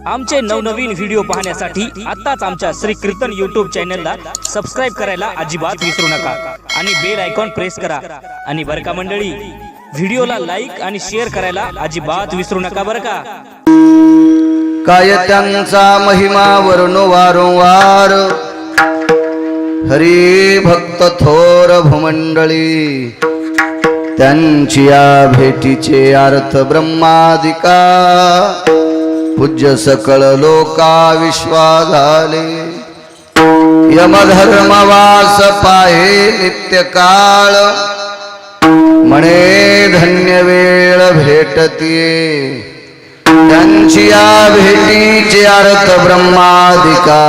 आमचे नवनवीन व्हिडिओ पाहण्यासाठी आताच आमच्या श्री कीर्तन YouTube चॅनलला सबस्क्राइब करायला अजिबात विसरू नका आणि बेल आयकॉन प्रेस करा। आणि बरं का मंडळी, व्हिडिओला लाईक आणि शेअर करायला अजिबात विसरू नका बरं का। काय त्यांचा महिमा वर्णो वारंवार, हरी भक्त थोर भूमंडळी, त्यांची या भेटीचे अर्थ ब्रह्मादिका, पूज्य सकळ लोका विश्वास झाले। यमधर्मवास पाहे नित्य काळ, म्हणे धन्य वेळ भेटतीये, त्यांची या भेटीचे अर्थ ब्रह्मादिका,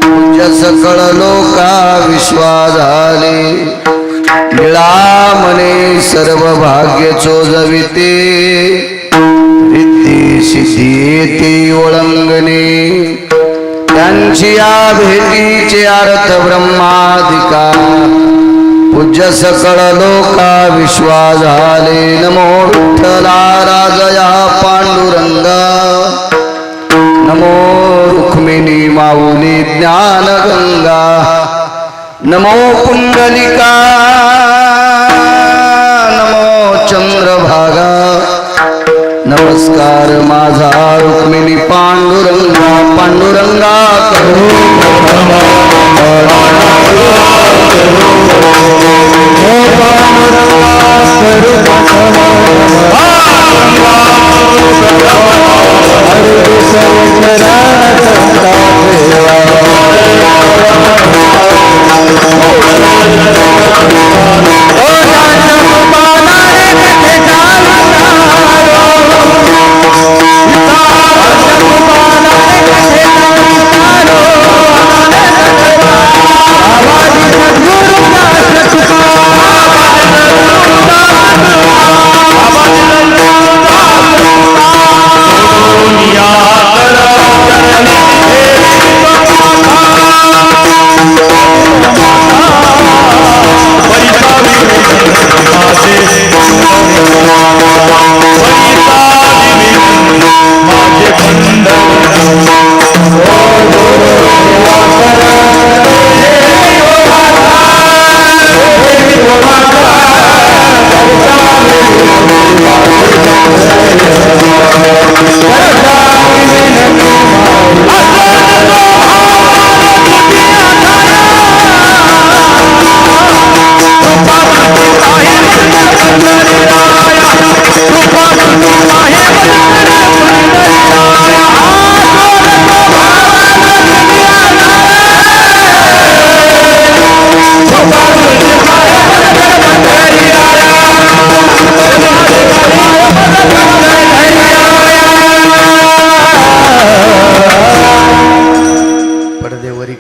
पूज्य सकळ लोका विश्वास झाले। मिळा मने सर्व भाग्य चोजविते, रिद्धी सिद्धी येते ओळंगणे, त्यांची या भेटीचे अर्थ ब्रह्मादिका, पूज्य सकळ लोका विश्वास झाले। नमो विठ्ठला राजया पांडुरंगा, नमो रुक्मिणी माऊली ज्ञानगंगा, नमो पुंडलिका, नमो चंद्रभागा, नमस्कार माझा रुक्मिणी पांडुरंगा, पांडुरंगा करू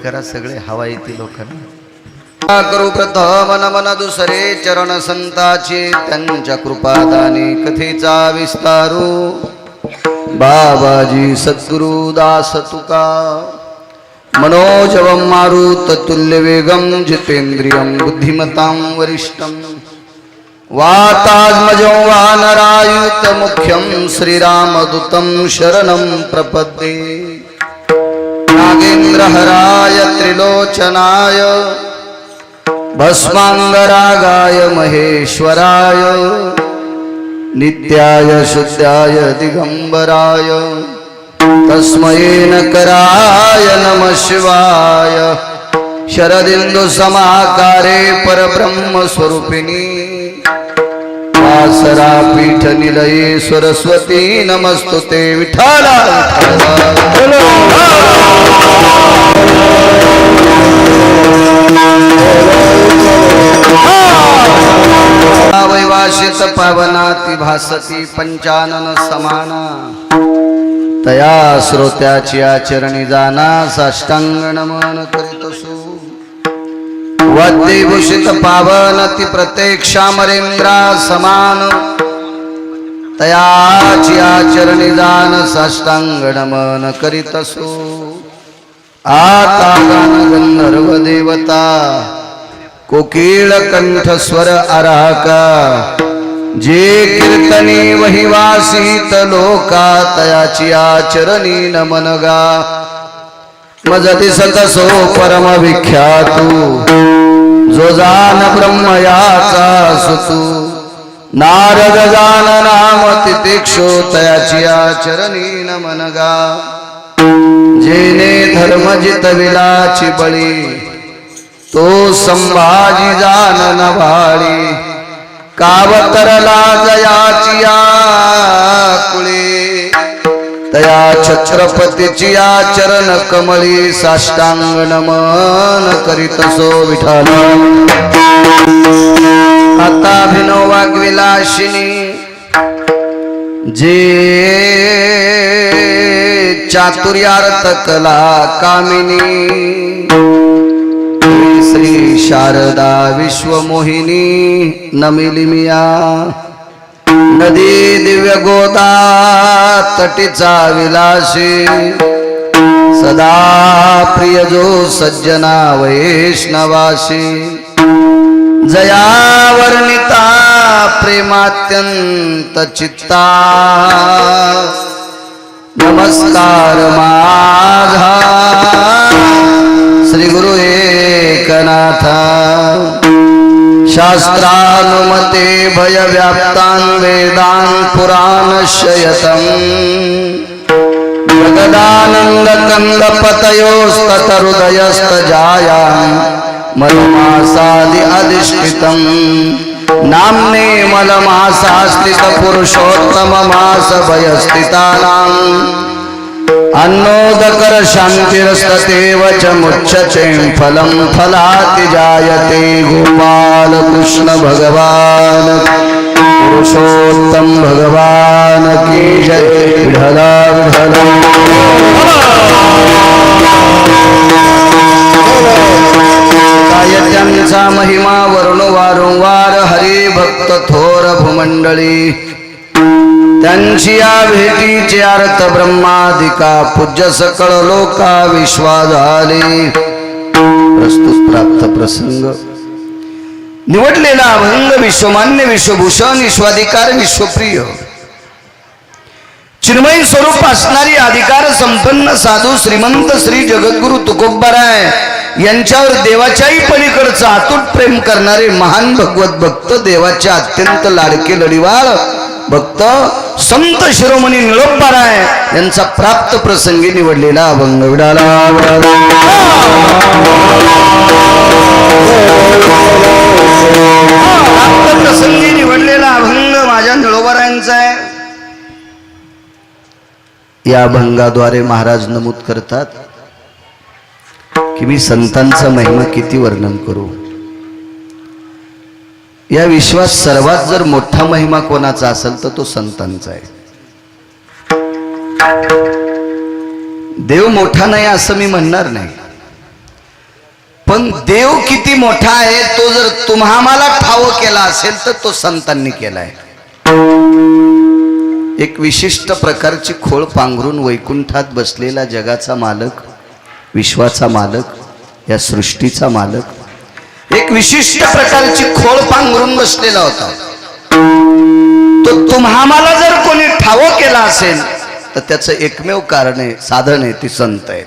करा सगळे हवा येते लोकांना। करू प्रथम नमन दुसरे चरण संताचे, त्यांच्या कृपादाने कथेचा विस्तारू, बाबाजी सद्गुरु दास तुका, मनोजवं मारुत तुल्य वेगं, जितेंद्रियं बुद्धिमतां वरिष्ठं, वातात्मजं वानरायुत मुख्यं, श्रीरामदूतं शरणं प्रपद्ये। नागेन्द्रहराय त्रिलोचनाय, भस्मांगरागाय महेश्वराय, नित्याय शुद्धाय दिगंबराय, तस्मै नकराय नमः शिवाय। शरदिंदु समाकारे परब्रह्म स्वरूपिणी, वासरा पीठ निलये सरस्वती नमस्तुते। विठ्ठला वैवाशित पावनाति भासती पंचानन समाना, तया श्रोत्याची आचरणी जाना, साष्टांग नमन करीतसु। वद्यभूषित पावनति प्रत्यक्षामरेंद्रा समान, तयाची आचरणी जान, साष्टांग नमन करीतसु। आता गान गंधर्व देवता, कोकिळ कंठ स्वर आराका, जे कीर्तनी वहिवासीत लोका तयाची आचरणी नमनगा मजती सतसो परम विख्यातू जो जान ब्रह्मयाचा सुतू नारद जान नाम तितिक्षो तयाची आचरणी नमनगा जेने धर्म जितविलाची बळी तो संभाजी जान नभाळी कावतरला जयाची कुळी तया छत्रपतीची चरण कमळी साष्टांग नमन करीत सो विठ्ठल आता अभिनव वाग्विलासिनी जे चातुर्यार्थ कला कामिनी श्री शारदा विश्वमोहिनी नमिलिमिया नदी दिव्य गोदा तटीचा विलासी सदा प्रिय जो सज्जना वैष्णवासी जया वर्णिता प्रेमात्यंत चित्ता नमस्कार माझा श्री गुरु एकनाथा शास्त्रानुमते भय व्याप्तान वेदान पुराण शयतम जगदानंद कंद पतयोस्तत हृदयस्त जाया मलमासादि अधिष्ठितम नामने मलमासा स्थित पुरुषोत्तम मास भयस्थितानां अन्नोदकर शांतिरस्ततेव च मुच्यते फलं फलाति जायते गोपाल कृष्ण भगवान पुरुषोत्तम भगवान की जय विठला विठला गायत्यांचा महिमा वर्ण वारंवार हरी भक्त थोर भूमंडळी त्यांची या भेटीचे अर्थ ब्रह्मादिका पूज्य सकळ लोका विश्वास झाले प्रस्तुत प्राप्त प्रसंग निवडलेला अभंग विश्वमान्य विश्वभूषण विश्वाधिकार विश्वप्रिय चिन्मय स्वरूप असणारी अधिकार संपन्न साधू श्रीमंत श्री जगद्गुरु तुकोबाराय यांच्यावर देवाच्याही पलीकडचं अतूट प्रेम करणारे महान भगवत भक्त देवाचे अत्यंत लाडके लढीवाळ भक्त संत शिरोमणी निळोबाराय यांचा प्राप्त प्रसंगी निवडलेला अभंग विडाला प्राप्त प्रसंगी निवडलेला अभंग माझ्या निळोबारायांचा आहे. या अभंगाद्वारे महाराज नमूद करतात की मी संतांचा महिमा किती वर्णन करू. या विश्वात सर्वात जर मोठा महिमा कोणाचा असेल तर तो संतांचा आहे. देव मोठा नाही असं मी म्हणणार नाही, पण देव किती मोठा आहे तो जर तुम्हाला ठाव केला असेल तर तो संतांनी केलाय. एक विशिष्ट प्रकारची खोळ पांघरून वैकुंठात बसलेला जगाचा मालक, विश्वाचा मालक, या सृष्टीचा मालक एक विशिष्ट प्रकारची खोळ पांघरून बसलेला होता. तो तुम्हाला जर कोणी ठाव केला असेल तर त्याचं एकमेव कारण आहे, साधन आहे, ती संत आहेत.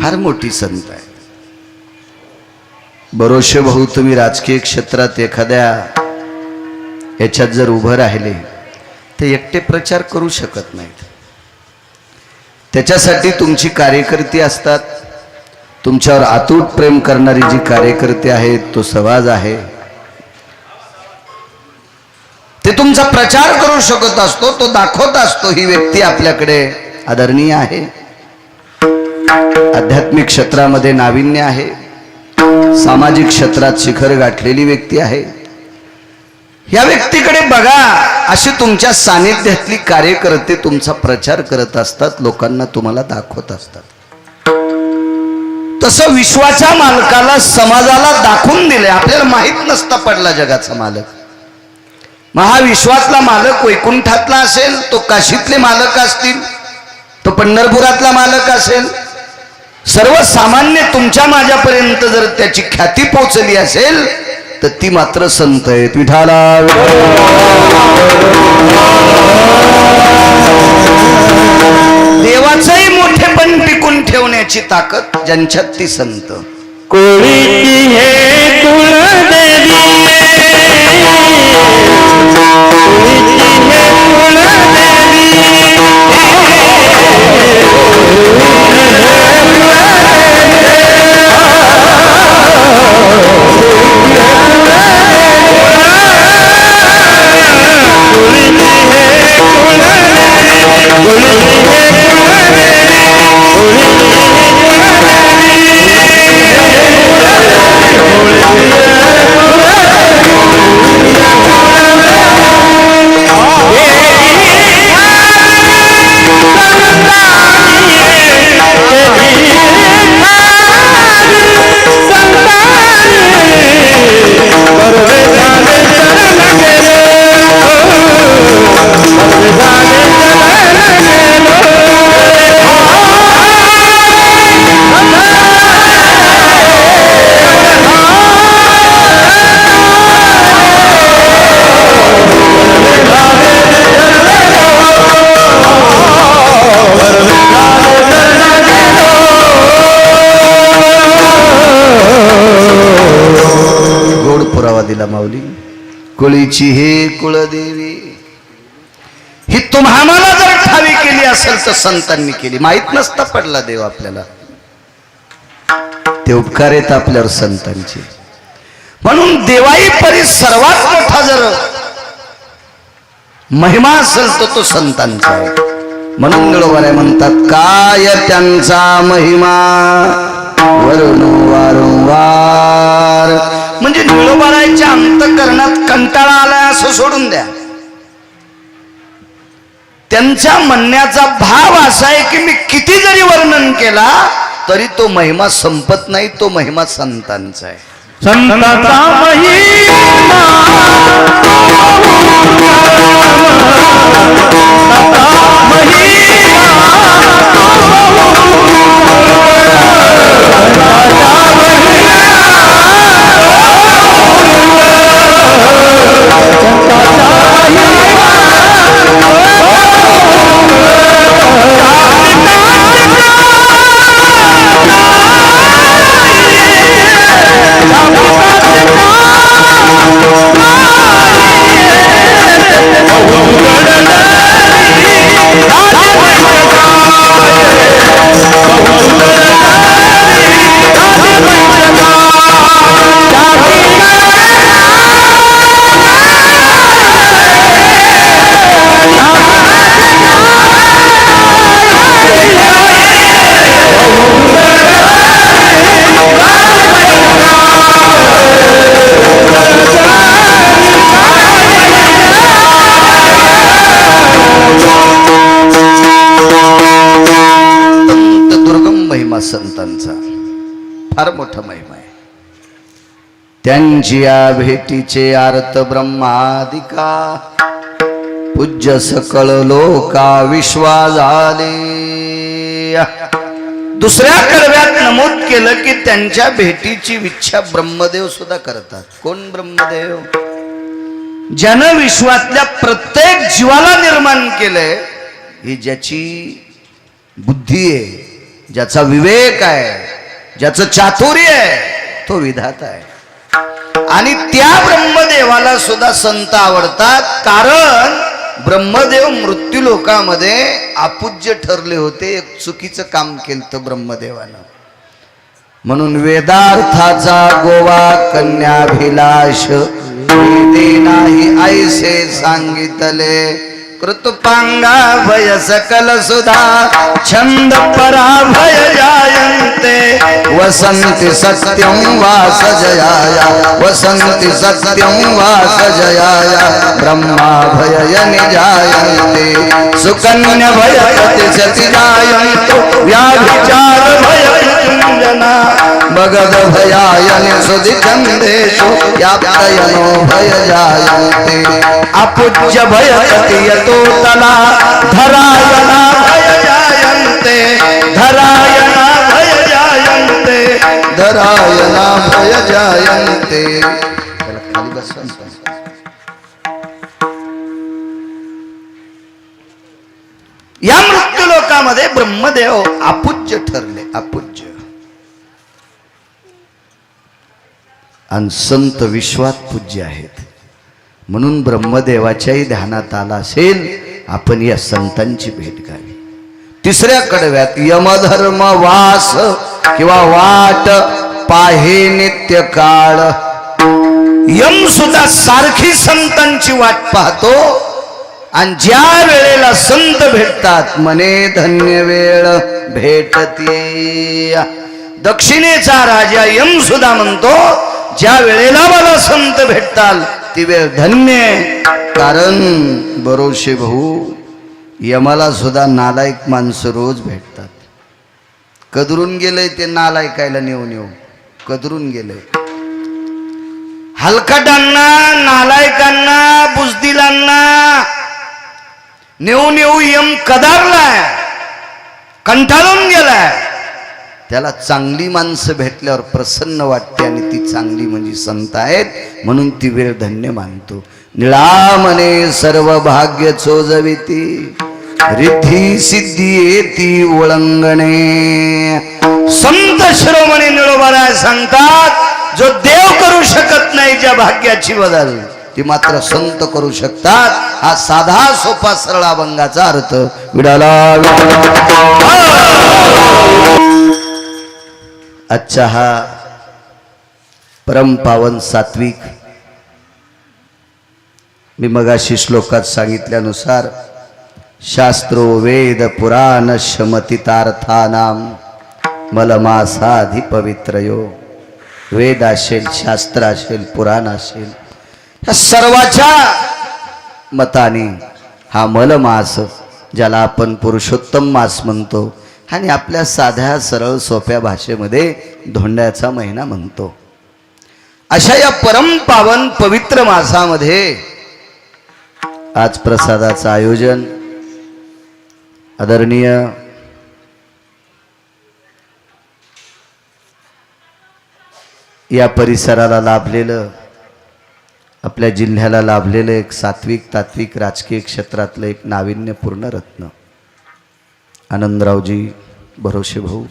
फार मोठी संत आहे. बरोशे भाऊ तुम्ही राजकीय क्षेत्रात एखाद्या याच्यात जर उभं राहिले ते एकटे प्रचार करू शकत नाहीत. त्याच्यासाठी तुमची कार्यकर्ती असतात. तुमच्यावर अतूट प्रेम करणारी जी कार्यकर्ते आहेत, तो समाज आहे, ते तुमचा प्रचार करू शकत असतो, तो दाखवत असतो ही व्यक्ती आपल्याकडे आदरणीय आहे, आध्यात्मिक क्षेत्रामध्ये नाविन्य आहे, सामाजिक क्षेत्रात शिखर गाठलेली व्यक्ती आहे. या व्यक्तीकडे बघा अशी तुमच्या सानिध्यातली कार्यकर्ते तुमचा प्रचार करत असतात, लोकांना तुम्हाला दाखवत असतात. तसं विश्वाच्या मालकाला समाजाला दाखवून दिले. आपल्याला माहित नसता पडला जगाचा मालक. महाविश्वातला मालक वैकुंठातला असेल, तो काशीतले मालक असतील, तो पंढरपुरातला मालक असेल, सर्वसामान्य तुमच्या माझ्यापर्यंत जर त्याची ख्याती पोहोचली असेल तर ती मात्र संत आहेत. विठाला देवाचंही मोठेपण टिकून ठेवण्याची ताकद ज्यांच्यात ती संत. कोळीची हे कुलदेवी, दिला माऊली. कुळीची हे कुळदेवी ही तुम्हाला जर ठावी केली असेल तर संतांनी केली. माहित नसता पडला देव आपल्याला, ते उपकार आहेत आपल्यावर संतांचे. म्हणून देवाई परी सर्वात मोठा जर महिमा असेल तर तो संतांचा आहे. म्हणून निळोबारे म्हणतात काय त्यांचा महिमा वरून वारंवार. म्हणजे निळोबारायच्या अंतकरणात कंटाळा आलाय असं सोडून द्या. त्यांच्या म्हणण्याचा भाव असा आहे की मी किती जरी वर्णन केला तरी तो महिमा संपत नाही. तो महिमा संतांचा आहे. संतांचा संतांचा फार मोठा महिमा आहे. त्यांची या भेटीचे आर्त ब्रह्मादिका पूज्य सकळ लोका विश्वा झाले. दुसऱ्या कडव्यात नमूद केलं की त्यांच्या भेटीची इच्छा ब्रह्मदेव सुद्धा करतात. कोण ब्रह्मदेव? ज्यानं विश्वातल्या प्रत्येक जीवाला निर्माण केलंय. ही ज्याची बुद्धी आहे, ज्याचा विवेक आहे, ज्याचं चातुर्य आहे, तो विधाता आहे. आणि त्या ब्रह्मदेवाला सुद्धा संत आवडतात. कारण ब्रह्मदेव मृत्यू लोकामध्ये अपूज्य ठरले होते. एक चुकीचं काम केलं ब्रह्मदेवानं. म्हणून वेदार्थाचा गोवा कन्याभिलाष ते नाही ऐसे सांगितले. कृतपांगा भय सकल सुधा छंद पराभय जायन्ते वसंति सत्यं वास जयाया वसंति सत्यं वास जयाया ब्रह्मा भय निजायन्ते सुकन्या भय प्रतिशति जायन्तो व्याभिचार भय जना भगद भयायन सुदिचंदेषु याप्तयनो भय जायन्ते अपूज्य भय तला धरायना भय जायन्ते धरायना भय जायन्ते धरायना भय जायन्ते. संत. या मृत्यू लोकामध्ये ब्रह्मदेव अपूज्य ठरले, अपूज्य. आणि संत विश्वात पूज्य आहेत. म्हणून ब्रह्मदेवाच्याही ध्यानात आला असेल आपण या संतांची भेट घ्यावी. तिसऱ्या कडव्यात यमधर्म वास किंवा वाट पाहे नित्य काळ. यम सुद्धा सारखी संतांची वाट पाहतो आणि ज्या वेळेला संत भेटतात मने धन्य वेळ भेटती. दक्षिणेचा राजा यम सुद्धा म्हणतो ज्या वेळेला मला संत भेटताल ती वेळ धन्य. कारण बरोशे भाऊ यमाला सुद्धा नालायक माणसं रोज भेटतात. कदरून गेलंय ते नालायकायला नेऊ कदरून गेलंय. हलकटांना, नालायकांना, बुजदिलांना नेऊ यम कदारलाय, कंटाळून गेलाय. त्याला चांगली माणसं भेटल्यावर प्रसन्न वाटते आणि ती चांगली म्हणजे संत आहेत म्हणून ती वेळ धन्य मानतो. निळा मने सर्व भाग्य चोजविती रिद्धी सिद्धी येती ओळंगणे. संत शिरोमणी निळोबाराय सांगतात जो देव करू शकत नाही ज्या भाग्याची बदल ती मात्र संत करू शकतात. हा साधा सोपा सरळ अभंगाचा अर्थ. विडाला आजचा हा परम पावन सात्विक मी मगाशी श्लोकात सांगितल्यानुसार शास्त्रो वेद पुराण शमतितार्थानाम मलमासाधि पवित्रयो. वेद असेल, शास्त्र असेल, पुराण असेल, ह्या सर्वाच्या मताने हा मलमास ज्याला आपण पुरुषोत्तम मास म्हणतो आणि आपल्या साध्या सरळ सोप्या भाषेमध्ये धोंड्याचा महिना म्हणतो. अशा या परम पावन पवित्र मासामध्ये आज प्रसादाचं आयोजन आदरणीय या परिसराला लाभलेलं, आपल्या जिल्ह्याला लाभलेलं एक सात्विक तात्विक राजकीय क्षेत्रातलं एक नाविन्यपूर्ण रत्न आनंदरावजी भरोसे भाऊ.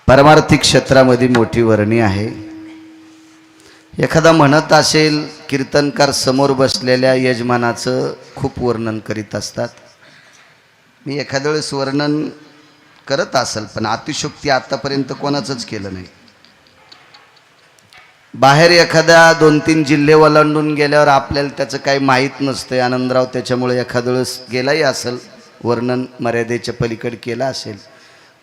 पारमार्थिक क्षेत्रामध्ये मोठी वर्णी आहे. एखादा म्हणत असेल कीर्तनकार समोर बसलेल्या यजमानाचं खूप वर्णन करीत असतात. मी एखाद्या वेळेस वर्णन करत असेल पण अतिशयोक्ती आतापर्यंत कोणाचंच केलं नाही. बाहेर एखाद्या 2-3 जिल्हे ओलांडून गेल्यावर आपल्याला त्याचं काही माहीत नसतं. आनंदराव त्याच्यामुळे एखाद्या वेळेस गेलाही असेल, वर्णन मर्यादेच्या पलीकडे केला असेल.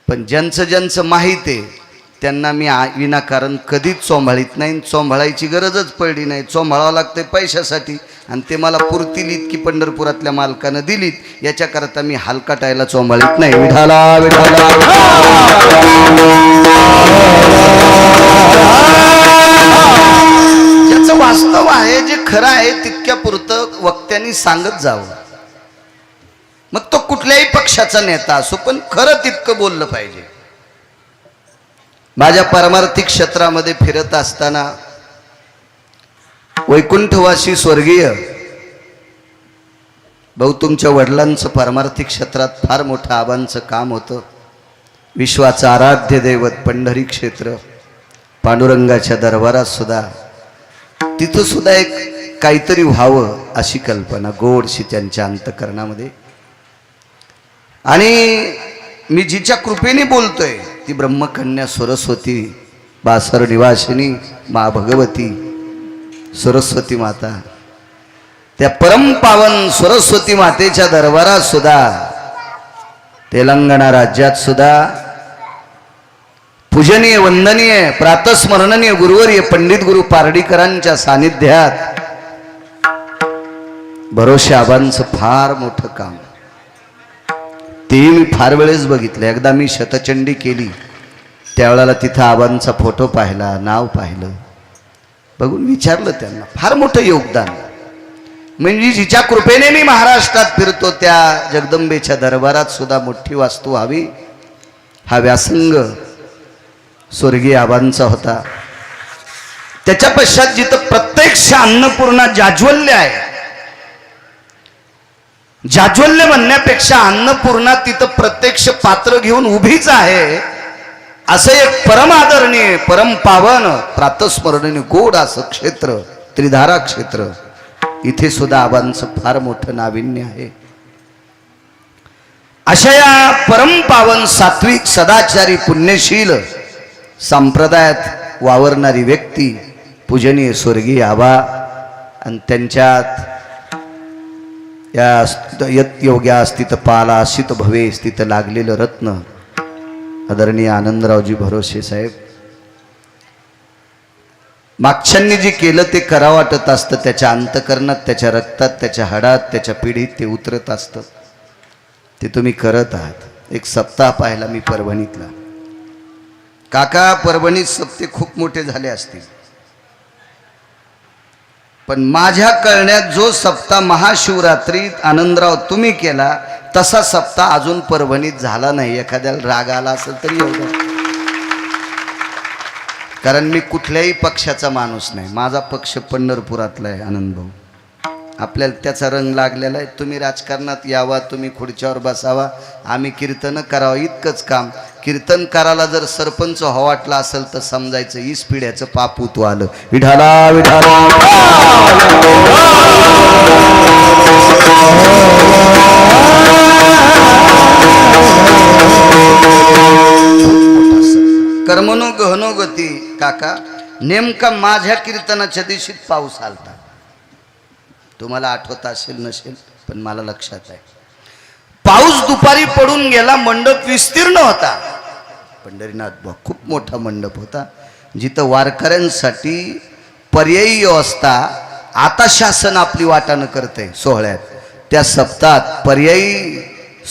पण ज्यांचं ज्यांचं माहीत आहे त्यांना मी विनाकारण कधीच चोंभाळीत नाही. चोंभाळायची गरजच पडली नाही. चोंभाळावं लागतं पैशासाठी आणि ते मला पुरतील इतकी पंढरपुरातल्या मालकानं दिलीत याच्याकरता मी हलकाटायला चोंभाळीत नाही. विठाला विठाला ज्याचं वास्तव आहे, जे खरं आहे तितक्या पुरतं वक्त्यांनी सांगत जावं. मग तो कुठल्याही पक्षाचा नेता असो पण खरं तितकं बोललं पाहिजे. माझ्या पारमार्थिक क्षेत्रामध्ये फिरत असताना वैकुंठवासी स्वर्गीय भाऊ तुमच्या वडिलांचं पारमार्थिक क्षेत्रात फार मोठं आबांचं काम होतं. विश्वाचं आराध्य दैवत पंढरी क्षेत्र, पांडुरंगाच्या दरबारात सुद्धा तिथं सुद्धा एक काहीतरी व्हावं अशी कल्पना गोडशी त्यांच्या अंतःकरणामध्ये. आणि मी जिच्या कृपेने बोलतोय ती ब्रह्मकन्या सरस्वती बासर निवासिनी मा भगवती सरस्वती माता. त्या परम पावन सरस्वती मातेच्या दरबारात सुद्धा तेलंगणा राज्यात सुद्धा पूजनीय वंदनीय प्रातस्मरणीय गुरुवर्य पंडित गुरु पारडीकरांच्या सानिध्यात भरोसे आबांचं फार मोठं काम. ते मी फार वेळेस बघितलं. एकदा मी शतचंडी केली त्यावेळेला तिथं आबांचा फोटो पाहिला, नाव पाहिलं, बघून विचारलं त्यांना. फार मोठं योगदान. म्हणजे जिच्या कृपेने मी महाराष्ट्रात फिरतो त्या जगदंबेच्या दरबारात सुद्धा मोठी वास्तू व्हावी हा व्यासंग स्वर्गीय आबांचा होता. त्याच्या पश्चात जिथं प्रत्यक्ष अन्नपूर्णा जाज्वल्य आहे, जाज्वल्य म्हणण्यापेक्षा अन्नपूर्णा तिथं प्रत्यक्ष पात्र घेऊन उभीच आहे, असं एक परम आदरणीय परम पावन प्रातस्मरणीय गोड असं क्षेत्र त्रिधारा क्षेत्र, इथे सुद्धा आबांचं फार मोठं नाविन्य आहे. अशा या परम पावन सात्विक सदाचारी पुण्यशील संप्रदायात वावरणारी व्यक्ती पूजनीय स्वर्गीय आबा आणि त्यांच्यात या यत योग्या स्थित पाला असित भवे स्थित लागलेलं रत्न आदरणीय आनंदरावजी भरोसे साहेब. मागच्यांनी जे केलं ते करा वाटत असतं, त्याच्या अंतकरणात, त्याच्या रक्तात, त्याच्या हाडात, त्याच्या पिढीत ते उतरत असतं. ते तुम्ही करत आहात. एक सप्ताह पाहिला मी परभणीतला. काका, परभणीत सप्ते खूप मोठे झाले असतील, पण माझ्या कळण्यात जो सप्ताह महाशिवरात्रीत आनंदराव तुम्ही केला तसा सप्ताह अजून परभणीत झाला नाही. एखाद्याला राग आला असेल तरी एवढं, कारण मी कुठल्याही पक्षाचा माणूस नाही. माझा पक्ष पंढरपुरातला आहे आनंदभाऊ. आपल्याला त्याचा रंग लागलेला आहे. तुम्ही राजकारणात यावा, तुम्ही खुर्च्यावर बसावा, आम्ही कीर्तन करावं, इतकंच काम. कीर्तन करायला जर सरपंच हवा वाटला असेल तर समजायचं ईस पिढ्याचं पाप उतू आलं. विठाला विठाला कर्मनो गहनो गती. काका, नेमका माझ्या कीर्तनाच्या दिवशीत पाऊस आलता. तुम्हाला आठवत असेल नसेल, पण मला लक्षात आहे. पाऊस दुपारी पडून गेला. मंडप विस्तीर्ण होता. पंढरीनाथ खूप मोठा मंडप होता, जिथं वारकऱ्यांसाठी पर्यायी व्यवस्था आता शासन आपली वाटानं करते सोहळ्यात. त्या सप्ताहात पर्यायी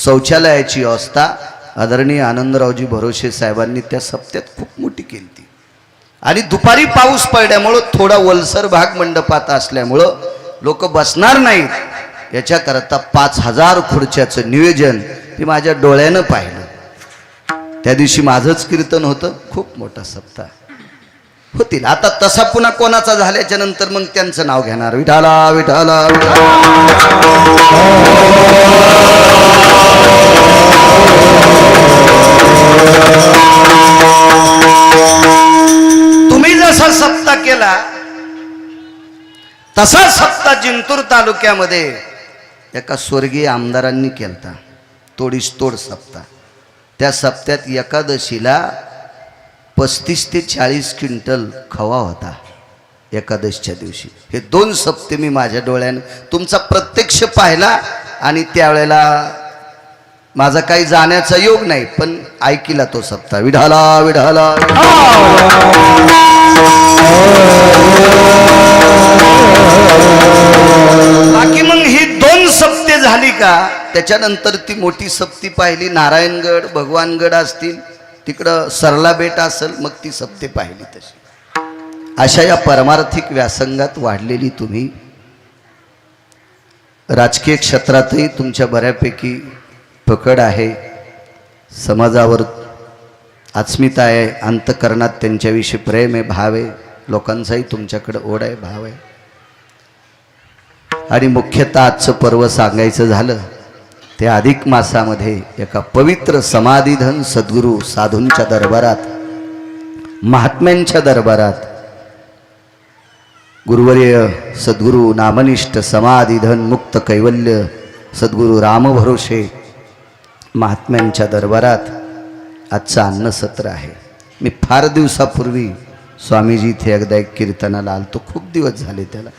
शौचालयाची व्यवस्था आदरणीय आनंदरावजी भरोसे साहेबांनी त्या सप्त्यात खूप मोठी केली ती. आणि दुपारी पाऊस पडल्यामुळं थोडा वलसर भाग मंडपात असल्यामुळं लोक बसणार नाहीत, याच्याकरता 5000 खुर्च्याचं नियोजन ते माझ्या डोळ्यानं पाहिलं. त्या दिवशी माझंच कीर्तन होतं. खूप मोठा सप्ताह होतील. आता तसा पुन्हा कोणाचा झाल्याच्या नंतर मग त्यांचं नाव घेणार. विठाला विठाला तुम्ही जसा सप्ताह केला तसा सप्ताह जिंतूर तालुक्यामध्ये एका स्वर्गीय आमदारांनी केलता. तोडीस तोड सप्ताह. त्या सप्त्यात एकादशीला 35 ते 40 क्विंटल खवा होता एकादशीच्या दिवशी. हे 2 सप्ते मी माझ्या डोळ्यानं तुमचा प्रत्यक्ष पाहिला. आणि त्यावेळेला माझा काही जाण्याचा योग नाही, पण ऐकिला तो सप्ताह. विढाला विढाला बाकी मग ही 2 सप्ते झाली का, त्याच्यानंतर ती मोठी सप्ती पाहिली. नारायणगड, भगवानगड असतील, तिकडं सरला बेट असेल, मग ती सप्ते पाहिली. तशी अशा या परमार्थिक व्यासंगात वाढलेली तुम्ही राजकीय क्षेत्रातही तुमच्या बऱ्यापैकी पकड आहे. समाजावर आत्मीयता आहे, अंतकरणात त्यांच्याविषयी प्रेम आहे, भाव आहे. लोकांचाही तुमच्याकडे ओढ आहे, भाव आहे. आणि मुख्यतः आजचं पर्व सांगायचं झालं ते अधिक मासामध्ये एका पवित्र समाधीधन सद्गुरू साधूंच्या दरबारात, महात्म्यांच्या दरबारात गुरुवर्य सद्गुरू नामनिष्ठ समाधीधन मुक्त कैवल्य सद्गुरू रामभरोसे महात्म्यांच्या दरबारात आजचं अन्नसत्र आहे. मी फार दिवसापूर्वी स्वामीजी इथे एकदा एक कीर्तनाला आलतो. खूप दिवस झाले त्याला,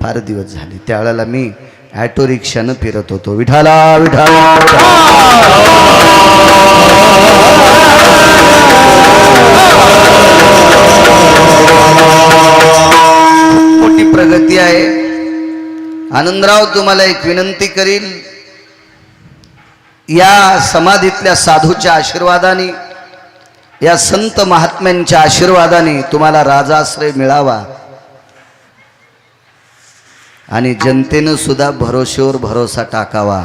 फार दिवस झाले. त्यावेळेला मी ॲटो रिक्षानं फिरत होतो. विठाला विठाला मोठी प्रगती आहे. आनंदराव, तुम्हाला एक विनंती करील, या समाधीतल्या साधूच्या आशीर्वादाने, या संत महात्म्यांच्या आशीर्वादाने तुम्हाला राजाश्रय मिळावा आणि जनतेनं सुद्धा भरोश्यावर भरोसा टाकावा.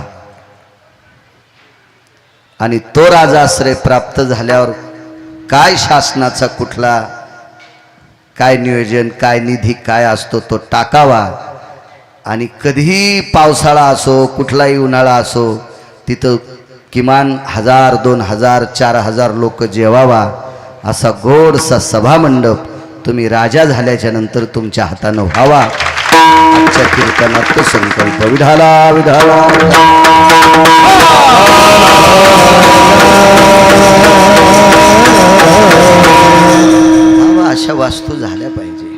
आणि तो राजाश्रय प्राप्त झाल्यावर काय शासनाचा कुठला काय नियोजन, काय निधी काय असतो तो टाकावा आणि कधीही पावसाळा असो कुठलाही उन्हाळा असो तिथं किमान 1000, 2000, 4000 लोक जेवावा असा गोडसा सभामंडप तुम्ही राजा झाल्याच्या नंतर तुमच्या हातानं व्हावा. आजच्या कीर्तनात तो संकल्प विढाला विढाला अशा वास्तू झाल्या पाहिजे.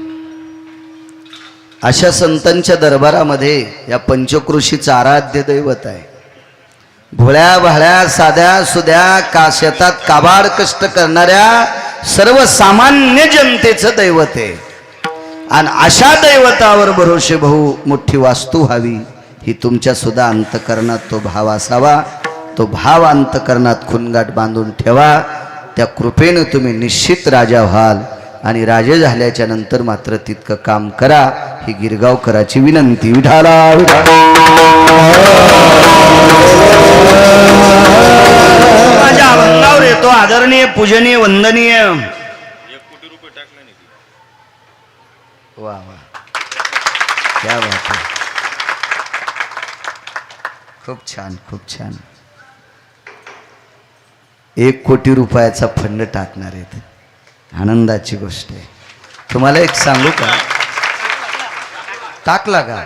अशा संतांच्या दरबारामध्ये या पंचक्रोशीचं आराध्य दैवत आहे. भोळ्या भाळ्या साध्या सुद्या का शेतात काबाड कष्ट करणाऱ्या सर्वसामान्य जनतेचं दैवत आहे. आणि अशा दैवतावर भरोसे भाऊ मोठी वास्तू व्हावी ही तुमच्या सुद्धा अंतकरणात तो भाव असावा. तो भाव अंतकरणात खुणगाट बांधून ठेवा. त्या कृपेने तुम्ही निश्चित राजा व्हाल आणि राजे झाल्याच्या नंतर मात्र तितकं काम करा ही गिरगावकराची विनंती. विठाला माझ्या अभंगावर येतो आदरणीय पूजनीय वंदनीय वा वा क्या बात आहे. खूप छान खूप छान. 1 कोटी रुपयाचा फंड टाकणार आहेत. आनंदाची गोष्ट आहे. तुम्हाला एक सांगू का, टाकला का?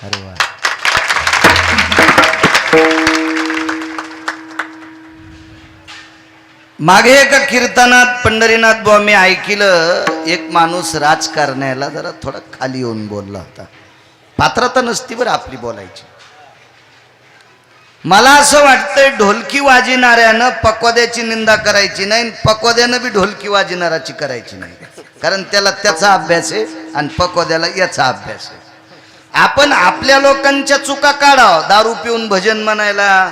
अरे वा. मागे एका कीर्तनात पंढरीनाथ बुवा मी ऐकलं, एक माणूस राजकारण्याला जरा थोडा खाली येऊन बोलला होता. पात्रता नसती बरं आपली बोलायची. मला असं वाटतंय ढोलकी वाजविणाऱ्यानं पकवाद्याची निंदा करायची नाही, पकवाद्यानं बी ढोलकी वाजविणाराची करायची नाही. कारण त्याला त्याचा अभ्यास आहे आणि पकवाद्याला याचा अभ्यास आहे. आपण आपल्या लोकांच्या चुका काढावं. दारू पिऊन भजन म्हणायला,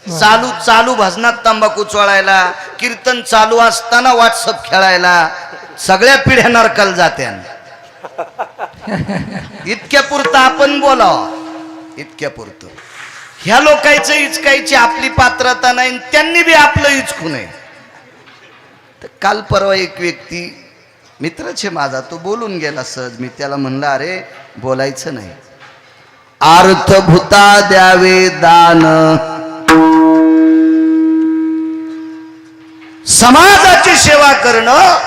चालू चालू भजनात तंबाखू चोळायला, कीर्तन चालू असताना व्हॉट्सअप खेळायला, सगळ्या पिढ्या नरकाला जात्या. इतक्या पुरतं आपण बोलावं, इतक्या पुरतं. ह्या लोकांचं इचकायची आपली पात्रता नाही, त्यांनी बी आपलं इचकू नये. तर काल परवा एक व्यक्ती मित्रच आहे माझा, तो बोलून गेला सहज. मी त्याला म्हणलं अरे बोलायचं नाही, अर्थभूता द्यावे दान, समाजाची सेवा करणं.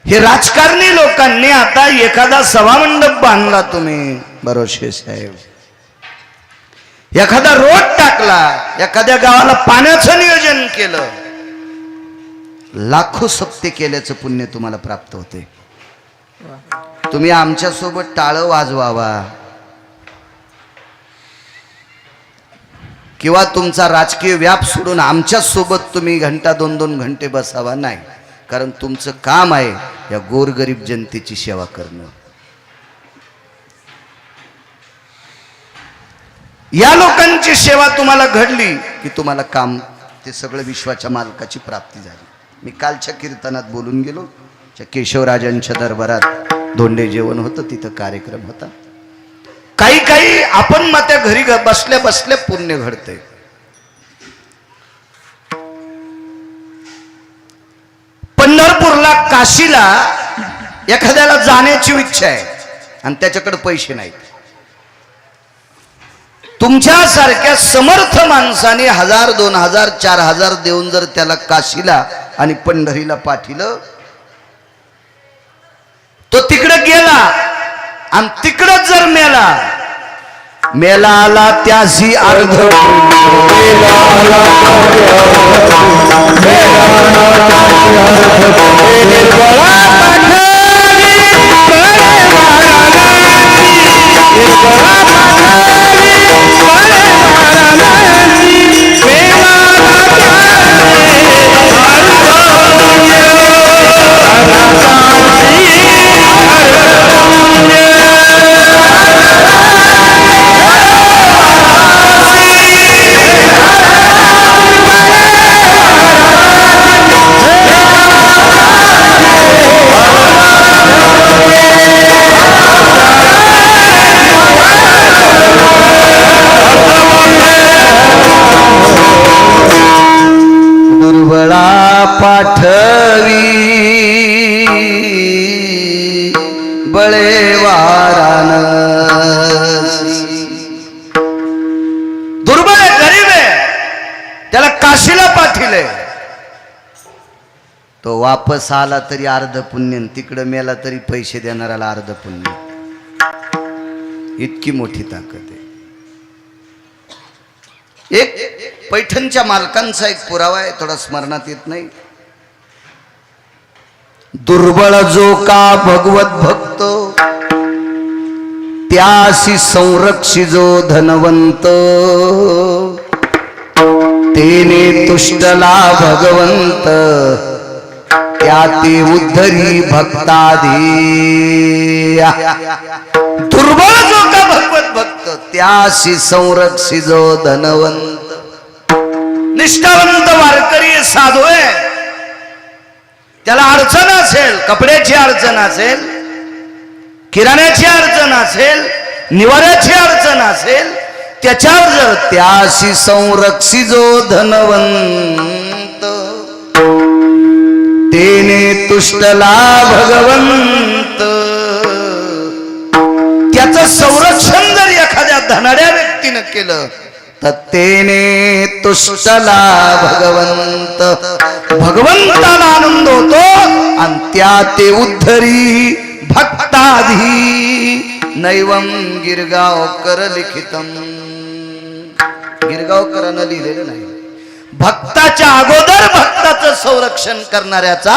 हे राजकारणी लोकांनी आता एखादा सभामंडप बांधला, तुम्ही भरोसे साहेब, एखादा रोड टाकला, एखाद्या गावाला पाण्याचं नियोजन केलं, लाखो सप्ते केल्याचं पुण्य तुम्हाला प्राप्त होते. तुम्ही आमच्या सोबत टाळं वाजवावा किंवा तुमचा राजकीय व्याप सोडून आमच्या सोबत तुम्ही घंटा 2-2 घंटे बसावा नाही. कारण तुमचं काम आहे या गोरगरीब जनतेची सेवा करणं. या लोकांची सेवा तुम्हाला घडली की तुम्हाला काम ते सगळं विश्वाच्या मालकाची प्राप्ती झाली. मी कालच्या कीर्तनात बोलून गेलो. केशवराजांच्या दरबारात धोंडे जेवण होतं, तिथं कार्यक्रम होता. काही काही आपण मग त्या घरी बसल्या बसल्या पुण्य घडते. पंढरपूरला काशीला एखाद्याला जाण्याची इच्छा आहे आणि त्याच्याकडे पैसे नाहीत. तुमच्यासारख्या समर्थ माणसाने 1000, 2000, 4000 देऊन जर त्याला काशीला आणि पंढरीला पाठिलं, तो तिकडे गेला आणि तिकडच जर मेला, मेलाला त्याशी अर्ध पाठवी त्याला काशीला पाठिले. तो वापस आला तरी अर्ध पुण्य, तिकडं मेला तरी पैसे देणाऱ्याला अर्ध पुण्य. इतकी मोठी ताकद आहे. एक पैठणच्या मालकांचा एक पुरावा आहे, थोडा स्मरणात येत नाही. दुर्बळ जो का भगवत भक्त, त्यासी संरक्षिजो धनवंत. तेने तुष्टला भगवंत, त्या ते उद्धरी भक्ताधी. दुर्बळ जो का भगवत भक्त, त्यासी संरक्षिजो धनवंत. निष्ठावंत वारकरी साधू आहे, त्याला अडचण असेल, कपड्याची अडचण असेल, किराण्याची अडचण असेल, निवाऱ्याची अडचण असेल, त्याच्यावर जर त्याशी संरक्षिजो धनवंत, तेने तुष्टला भगवंत. त्याचं संरक्षण जर एखाद्या धनाढ्या व्यक्तीनं केलं तर तेने तुष्टला भगवंत. भगवंताला आनंद होतो आणि त्या ते उद्धरी भक्ताधी. नैवम गिरगावकर लिखितम. गिरगावकरांना लिहिलेलं नाही. भक्ताच्या अगोदर भक्ताचं संरक्षण करणाऱ्याचा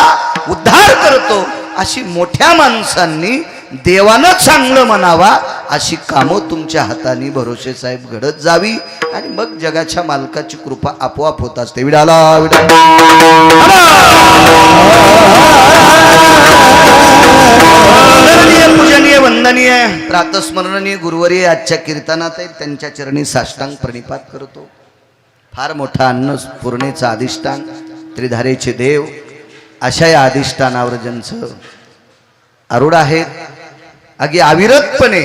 उद्धार करतो. अशी मोठ्या माणसांनी देवानं चांगलं म्हणावा अशी कामं तुमच्या हाताने भरोसे साहेब घडत जावी आणि मग जगाच्या मालकाची कृपा आपोआप होत असते. विडाला पूजनीय वंदनीय प्रातस्मरणीय गुरुवारी आजच्या कीर्तनात आहे, त्यांच्या चरणी साष्टांग प्रणिपात करतो. फार मोठा अन्न पूर्णेचा अधिष्ठान, त्रिधारेचे देव, अशा या अधिष्ठानावर ज्यांचं आरूढ आहेत, अगदी अविरतपणे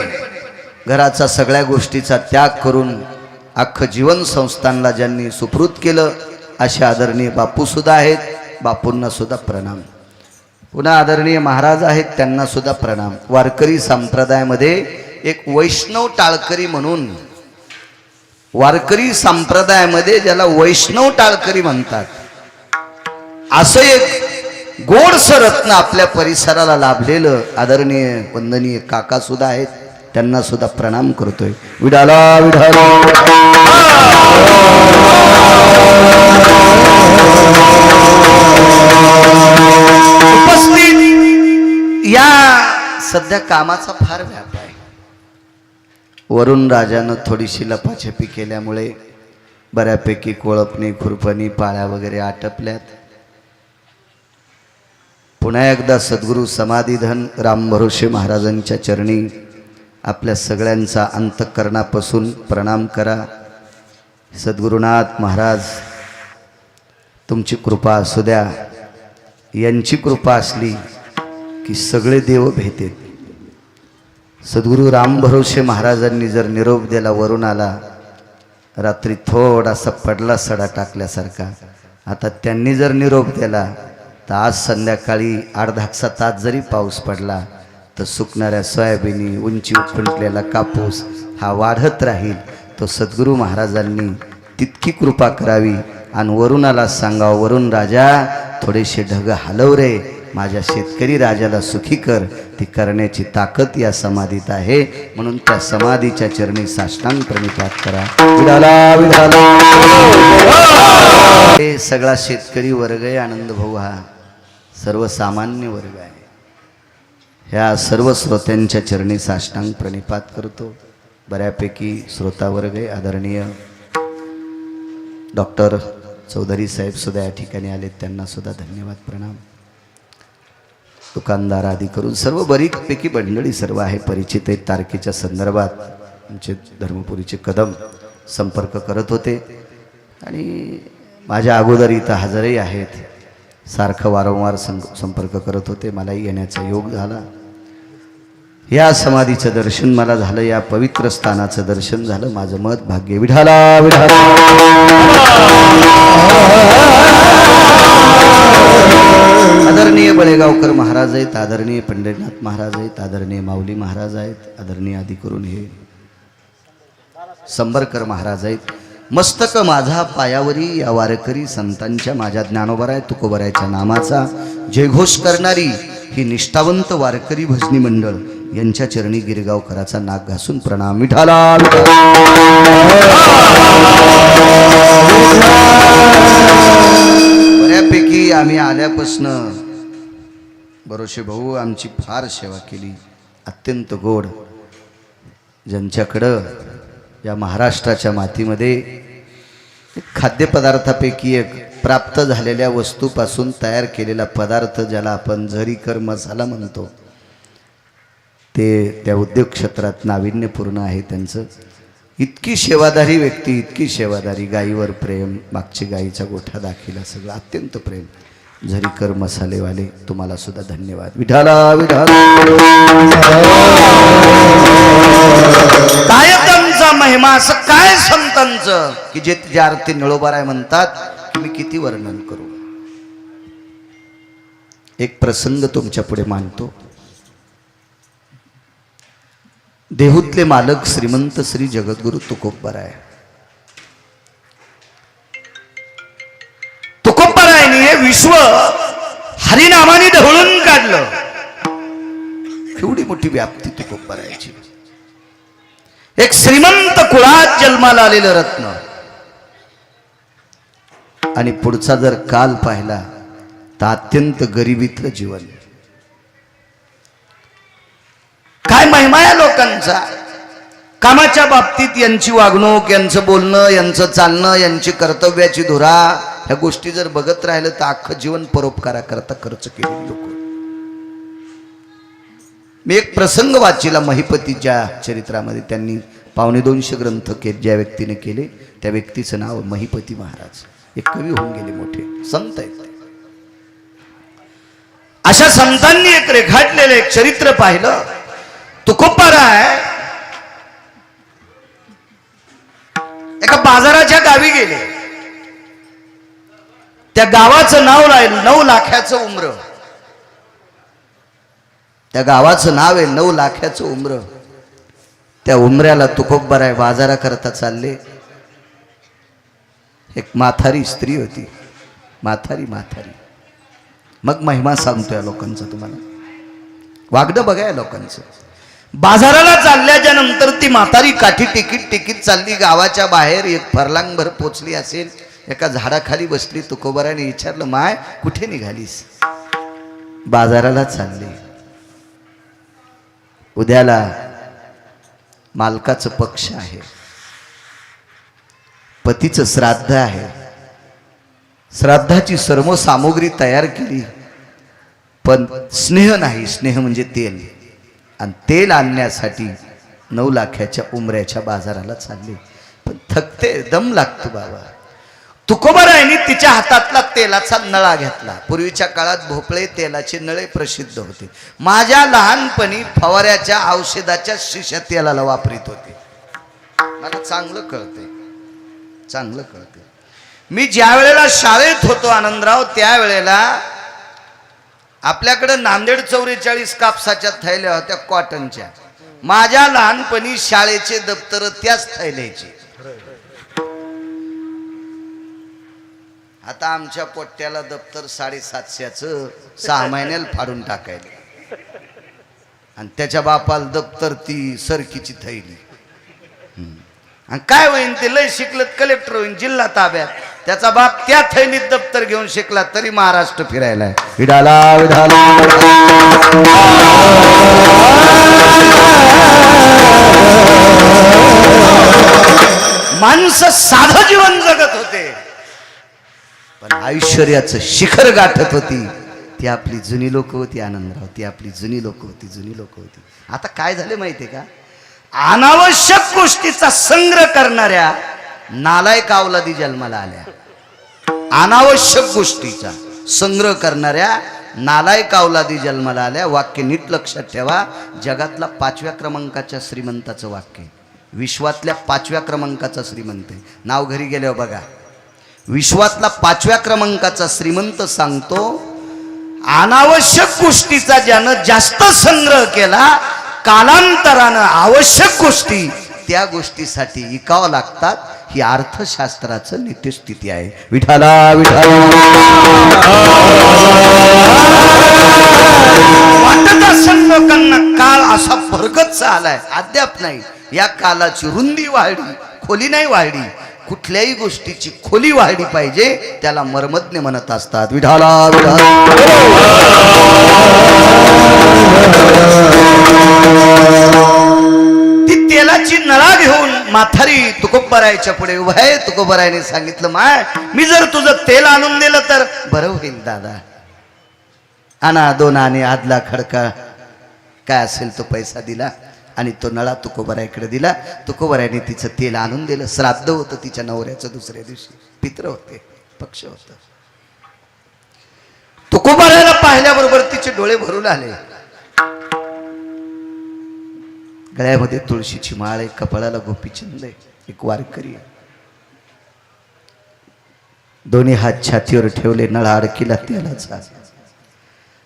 घराचा सगळ्या गोष्टीचा त्याग करून अख्खं जीवन संस्थानला ज्यांनी सुपृत केलं, असे आदरणीय बापू सुद्धा आहेत. बापूंना सुद्धा प्रणाम. पुन्हा आदरणीय महाराज आहेत, त्यांना सुद्धा प्रणाम. वारकरी संप्रदायामध्ये एक वैष्णव टाळकरी म्हणून, वारकरी संप्रदायामध्ये ज्याला वैष्णव टाळकरी म्हणतात, असं एक गोडसं रत्न आपल्या परिसराला लाभलेलं आदरणीय वंदनीय काका सुद्धा आहेत, त्यांना सुद्धा प्रणाम करतोय. विडाला विडाला. उपस्थित या सध्या कामाचा फार व्याप आहे. वरुण राजानं थोडीशी लपाछपी केल्यामुळे बऱ्यापैकी कोळपणी, खुरपणी, पाळ्या वगैरे आटपल्यात. पुन्हा एकदा सद्गुरू समाधीधन राम भरोसे महाराजांच्या चरणी आपल्या सगळ्यांचा अंतःकरणापासून प्रणाम करा. सद्गुरुनाथ महाराज तुमची कृपा असू द्या. यांची कृपा असली की सगळे देव भेटेत. सद्गुरू राम भरोसे महाराजांनी जर निरोप दिला वरुणाला, रात्री थोडासा पडला सडा टाकल्यासारखा, आता त्यांनी जर निरोप दिला तर आज संध्याकाळी 8-10 तास जरी पाऊस पडला तर सुकणाऱ्या सोयाबीनी, उंची उफंटलेला कापूस हा वाढत राहील. तो सद्गुरू महाराजांनी तितकी कृपा करावी आणि वरुणाला सांगावं, वरुण राजा थोडेसे ढग हलव रे, माझ्या शेतकरी राजाला सुखी कर. ती करण्याची ताकद या समाधीत आहे, म्हणून त्या समाधीच्या चरणी साष्टांग प्रणिपात करा. विडाला विडाला. हे सगळा शेतकरी वर्ग आहे, आनंद भाऊ हा सर्वसामान्य वर्ग आहे. ह्या सर्व श्रोत्यांच्या चरणी साष्टांग प्रणिपात करतो. बऱ्यापैकी श्रोता वर्ग आहे. आदरणीय डॉक्टर चौधरी साहेब सुद्धा या ठिकाणी आलेत, त्यांना सुद्धा धन्यवाद प्रणाम. दुकानदार आदी करून सर्व बरीपैकी मंडळी सर्व आहे, परिचित आहेत. तारखेच्या संदर्भात आमचे धर्मपुरीचे कदम संपर्क करत होते आणि माझ्या अगोदर इथं हजरही आहेत. सारखं वारंवार संपर्क करत होते. मलाही येण्याचा योग झाला. या समाधीचं दर्शन मला झालं, या पवित्र स्थानाचं दर्शन झालं. माझं मत भाग्य. विठाला विठाला. आदरणीय बळेगावकर महाराज आहेत, आदरणीय पंढरीनाथ महाराज आहेत, आदरणीय माऊली महाराज आहेत, आदरणीय आदी करून हे संबरकर महाराज आहेत. मस्तक माझा पायावरी या वारकरी संतांच्या माझ्या ज्ञानोबराय तुकोबरायच्या नामाचा जयघोष करणारी ही निष्ठावंत वारकरी भजनी मंडळ यांच्या चरणी गिरगावकराचा नाक घासून प्रणाम. विठाला बऱ्यापैकी आम्ही आल्यापासनं बरोशे भाऊ आमची फार सेवा केली, अत्यंत गोड. ज्यांच्याकडं या महाराष्ट्राच्या मातीमध्ये खाद्यपदार्थापैकी एक प्राप्त झालेल्या वस्तूपासून तयार केलेला पदार्थ ज्याला आपण झरीकर मसाला म्हणतो, ते त्या उद्योग क्षेत्रात नाविन्यपूर्ण आहे त्यांचं. इतकी सेवादारी व्यक्ती, इतकी सेवादारी, गायीवर प्रेम, मागची गायीचा गोठा दाखिला, सगळं अत्यंत प्रेम. झरीकर मसालेवाले तुम्हाला सुद्धा धन्यवाद. विठाला विठाला. काय त्यांचा महिमा, असं काय संतांचं की जे तिच्या आरती निळोबाराय म्हणतात की मी किती वर्णन करू. एक प्रसंग तुमच्या पुढे मांडतो. देहूतले मालक श्रीमंत श्री जगद्गुरु तुकोबराय, तुकोबरायांनी हे विश्व हरिनामाने ढवळून काढलं. एवढी मोठी व्याप्ती तुकोबरायाची. एक श्रीमंत कुळात जन्माला आलेलं रत्न. आणि पुढचा जर काल पाहिला तर अत्यंत गरिबीतलं जीवन. काय महिमा या लोकांचा. कामाच्या बाबतीत यांची वागणूक, यांचं बोलणं, यांचं चालणं, यांची कर्तव्याची धुरा, ह्या गोष्टी जर बघत राहिलं तर अख्खं जीवन परोपकाराकरता खर्च केले लोक. मी एक प्रसंग वाचिला महिपतीच्या चरित्रामध्ये. त्यांनी 250 ग्रंथ ज्या व्यक्तीने केले त्या व्यक्तीचं नाव महिपती महाराज. एक कवी होऊन गेले, मोठे संत आहेत. अशा संतांनी एक रेखाटलेलं एक चरित्र पाहिलं. तुकोबराय एका बाजाराच्या गावी गेले. त्या गावाचं नाव राहील 9 लाखाचं उमर. त्या गावाचं नाव आहे 9 लाखाचं उमर. त्या उमऱ्याला तुकोबराय बाजाराकरता चालले. एक म्हातारी स्त्री होती. म्हातारी. मग महिमा सांगतो या लोकांचा तुम्हाला. वागणं बघा या लोकांचं. बाजाराला चालल्याच्या नंतर ती म्हातारी काठी टिकीत चालली. गावाच्या बाहेर एक फरलांगभर पोचली असेल. एका झाडाखाली बसली. तुकोबरायाने विचारलं, माय कुठे निघालीस? बाजाराला चालली. उद्याला मालकाचं पक्ष आहे, पतीचं श्राद्ध आहे. श्राद्धाची सर्व सामुग्री तयार केली, पण स्नेह नाही. स्नेह म्हणजे तेल. आणि तेल आणण्यासाठी 9 लाखाच्या उमऱ्याच्या बाजाराला चालले. पण थकते, दम लागतो बाबा. तुकोबरायांनी तिच्या हातातला तेलाचा नळा घेतला. पूर्वीच्या काळात भोपळे तेलाचे नळे प्रसिद्ध होते. माझ्या लहानपणी फवाऱ्याच्या औषधाच्या शिश्या तेलाला वापरीत होते. मला चांगलं कळते. मी ज्या वेळेला शाळेत होतो आनंदराव, त्यावेळेला आपल्याकडे नांदेड 44 कापसाच्या थैल्या होत्या कॉटनच्या. माझ्या लहानपणी शाळेचे दप्तर त्याच थैल्याचे. आता आमच्या पोट्ट्याला दप्तर 750चं 6 महिन्याला फाडून टाकायला. आणि त्याच्या बापाला दप्तर ती सरकीची थैली. आणि काय होईन, ते लय शिकलं कलेक्टर होईन, जिल्हा ताब्यात. त्याचा बाप त्या थैलीत दप्तर घेऊन शिकला तरी महाराष्ट्र फिरायला. विडाला माणसं साधं जीवन जगत होते, पण ऐश्वर्याचं शिखर गाठत होती. ती आपली जुनी लोक होती आनंदराव. ती आपली जुनी लोक होती. आता काय झाले माहितीये का? अनावश्यक गोष्टीचा संग्रह करणाऱ्या नालायक अवलादी जन्माला आल्या. अनावश्यक गोष्टीचा संग्रह करणाऱ्या नालायक अवलादी जन्माला आल्या. वाक्य नीट लक्षात ठेवा. जगातला 5व्या क्रमांकाच्या श्रीमंताचं वाक्य, विश्वातल्या 5व्या क्रमांकाचा श्रीमंत आहे. नाव घरी गेल्यावर बघा. विश्वातला 5व्या क्रमांकाचा श्रीमंत सांगतो, अनावश्यक गोष्टीचा ज्यानं जास्त संग्रह केला, कालांतरानं आवश्यक गोष्टी त्या गोष्टीसाठी इकावं लागतात. ही अर्थशास्त्राचं नित्यस्थिती आहे. विठाला विठाला वाटत असेल लोकांना काळ असा भरगत चाललाय, अद्याप नाही. या कालाची रुंदी वाढली, खोली नाही वाढली. कुठल्याही गोष्टीची खोली वाढली पाहिजे, त्याला मर्मज्ञ म्हणत असतात. विठाला ती तेलाची नळा घेऊन म्हातारी तुकोबरायच्या पुढे उभा आहे. तुकोबरायने सांगितलं, माय मी जर तुझं तेल आणून दिलं तर बरं होईल दादा. आणा 2 आणे, आदला खडका काय असेल तो पैसा दिला आणि तो नळा तुकोबरायकडे दिला. तुकोबरायने तिचं तेल आणून दिलं. श्राद्ध होतं तिच्या नवऱ्याचं दुसऱ्या दिवशी. पित्र होते, पक्ष होत. तुकोबरायला पाहिल्याबरोबर तिचे डोळे भरून आले. गळ्यामध्ये तुळशीची माळ आहे, कपाळाला गोपीचंद आहे, एक वारकरी आहे. दोन्ही हात छातीवर ठेवले, नळा अडकीला तेलाचा.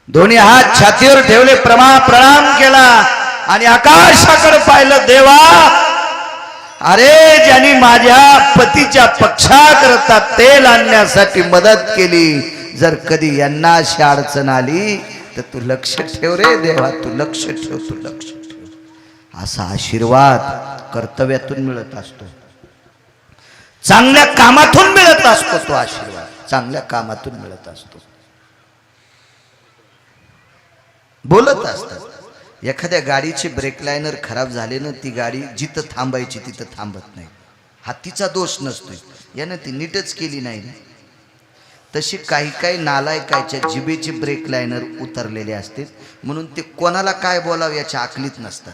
दोन्ही हात छातीवर ठेवले, प्रणाम केला आणि आकाशाकडे पाहिलं. देवा, अरे ज्यांनी माझ्या पतीच्या पक्षाकरता तेल आणण्यासाठी मदत केली, जर कधी यांना अशी अडचण आली तर तू लक्ष ठेव रे देवा, तू लक्ष ठेव, तू लक्ष ठेव. असा आशीर्वाद कर्तव्यातून मिळत असतो, चांगल्या कामातून मिळत असतो. तो आशीर्वाद चांगल्या कामातून मिळत असतो. बोलत असतात. एखाद्या गाडीचे ब्रेक लायनर खराब झाले ना, ती गाडी जिथं थांबायची तिथं थांबत नाही. हा तिचा दोष नसतोय, यानं ती नीटच केली नाही. तशी काही काही नालायकाच्या जिभेचे ब्रेक लायनर उतरलेले असते, म्हणून ते कोणाला काय बोलावं याच्या आकलीत नसतात.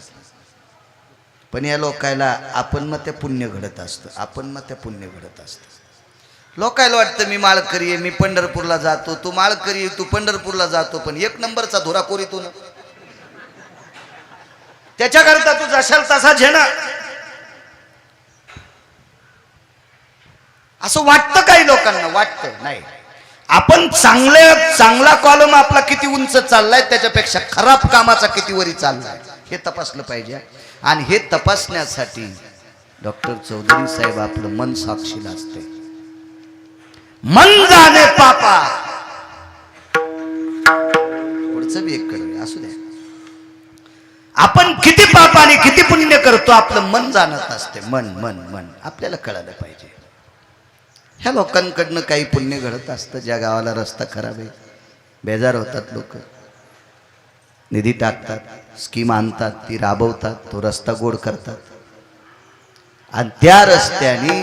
पण या लोकायला आपण मग त्या पुण्य घडत असतं, आपण मग त्या पुण्य घडत असतं. लोकायला वाटतं मी माळकरी आहे, मी पंढरपूरला जातो, तू माळकरी आहे, तू पंढरपूरला जातो, पण 1 नंबरचा धुरा कोरीतो ना. त्याच्याकरता तू जशाल तसा झेना. असं वाटतं काही लोकांना, वाटतं नाही. आपण चांगला कॉलम आपला किती उंच चाललाय, त्याच्यापेक्षा खराब कामाचा किती वरी चाललाय हे तपासलं पाहिजे. आणि हे तपासण्यासाठी डॉक्टर चौधरी साहेब आपलं मन साक्षीला असते. मन जाणे पापा, पुढचं बी एक कडे असू द्या. आपण किती पाप आणि किती पुण्य करतो आपलं मन जाणत असते. मन मन मन आपल्याला कळालं पाहिजे. ह्या लोकांकडनं काही पुण्य घडत असतं. ज्या गावाला रस्ता खराब आहे, बेजार होतात लोक, निधी टाकतात, स्कीम आणतात, ती राबवतात, तो रस्ता गोड करतात. आणि त्या रस्त्याने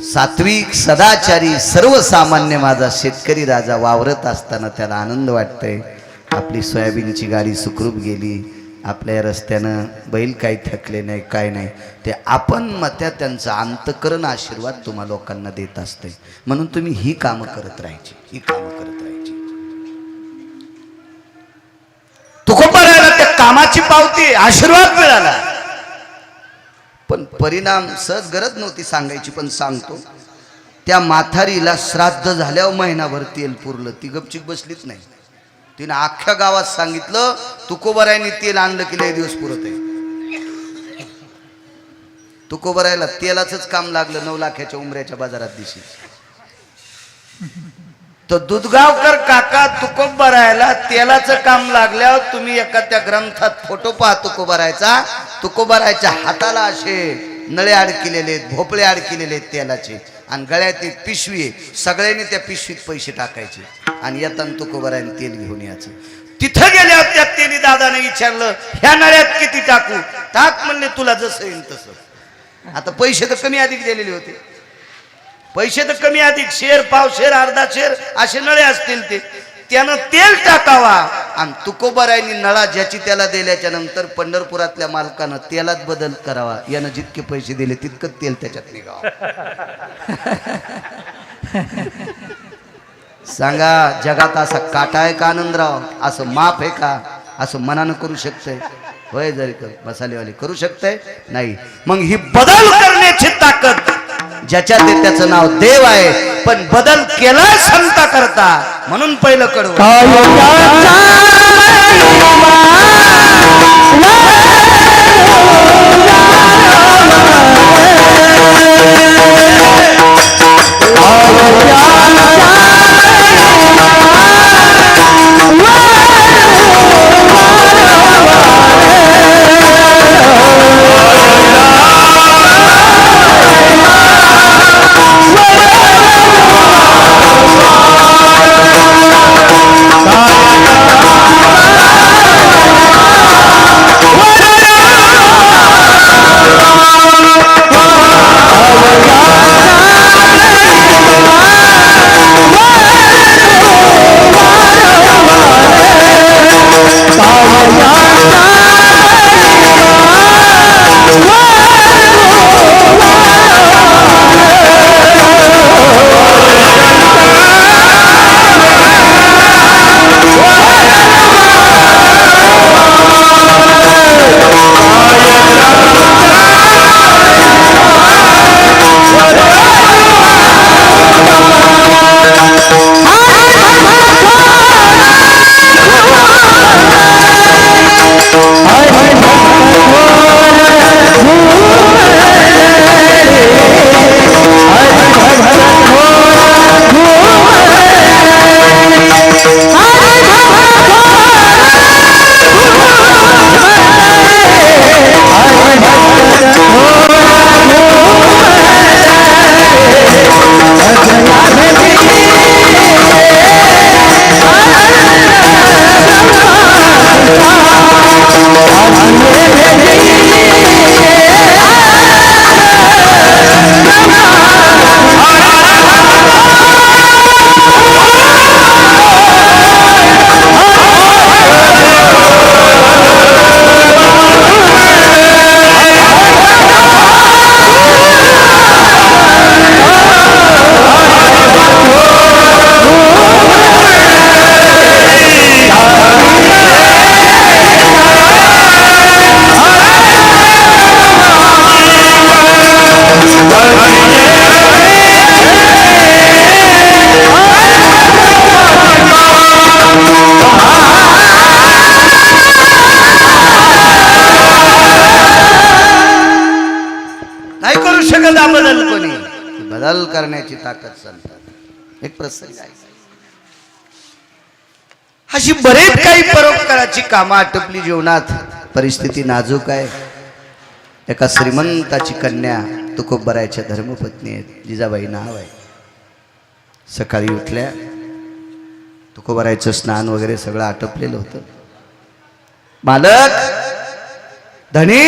सात्विक सदाचारी सर्वसामान्य माझा शेतकरी राजा वावरत असताना त्याला आनंद वाटतंय. आपली सोयाबीनची गाडी सुखरूप गेली, आपल्या रस्त्यानं बैल काही थकले नाही, काय नाही. ते आपण मग त्यांचा अंतकरण आशीर्वाद तुम्हा लोकांना देत असते. म्हणून तुम्ही ही कामं करत राहायची, ही कामं करत राहायची. तुकोबरायला त्या कामाची पावती आशीर्वाद मिळाला, पण परिणाम सहज गरज नव्हती सांगायची, पण सांगतो. त्या म्हातारीला श्राद्ध झाल्यावर महिनाभर तेल पुरलं, ती गपचिक बसलीच नाही. तिने अख्ख्या गावात सांगितलं, तुकोबरायने तेल आणलं की लय दिवस पुरत आहे. तुकोबरायला तेलाचंच काम लागलं 9 लाखाच्या उमऱ्याच्या बाजारात दिशी. तर दुधगावकर काका तुकोबरायला तेलाचं काम लागल्यावर तुम्ही एका त्या ग्रंथात फोटो पहा तुकोबरायचा. तुकोबरायच्या हाताला असे नळे अडकिलेले, भोपळे अडकिलेले तेलाचे, आणि गळ्यात एक पिशवी आहे. सगळ्यांनी त्या पिशवीत पैसे टाकायचे आणि येताना तुकोबरायने तेल घेऊन यायचं. तिथं गेल्यावर त्या तेली दादाने विचारलं, ह्या नळ्यात किती टाकू? टाक म्हणले, तुला जसं येईल तसं. आता पैसे तर कमी अधिक दिलेले होते, पैसे तर कमी अधिक, शेर, पाव शेर, अर्धा शेर असे नळे असतील ते. त्यानं तेल टाकावा. आणि तुकोबरायनी नळा ज्याची त्याला दिल्याच्या नंतर पंढरपुरातल्या मालकानं तेलात बदल करावा. यानं जितके पैसे दिले तितकं तेल त्याच्यात निघावं. सांगा, जगात असा काटा आहे का आनंदराव? असं माप आहे का? असं मनानं करू शकतंय होय? जरी मसालेवाले करू शकतंय नाही. मग ही बदल करण्याची ताकद ज्याच्यात आहे त्याचं नाव देव आहे. पण बदल केला क्षमता करता, म्हणून पहिलं कडवं कोणी की बदल करण्याची ताकद संतात. एक प्रसंग आहे, अशी बरेच काही परोपकाराची कामं आटपली जीवनात. परिस्थिती नाजूक आहे. एका श्रीमंताची कन्या तुकोबरायच्या धर्मपत्नी आहेत, जिजाबाई नाव आहे. सकाळी उठल्या, तुकोबरायचं स्नान वगैरे सगळं आटपलेलं होतं. मालक धनी,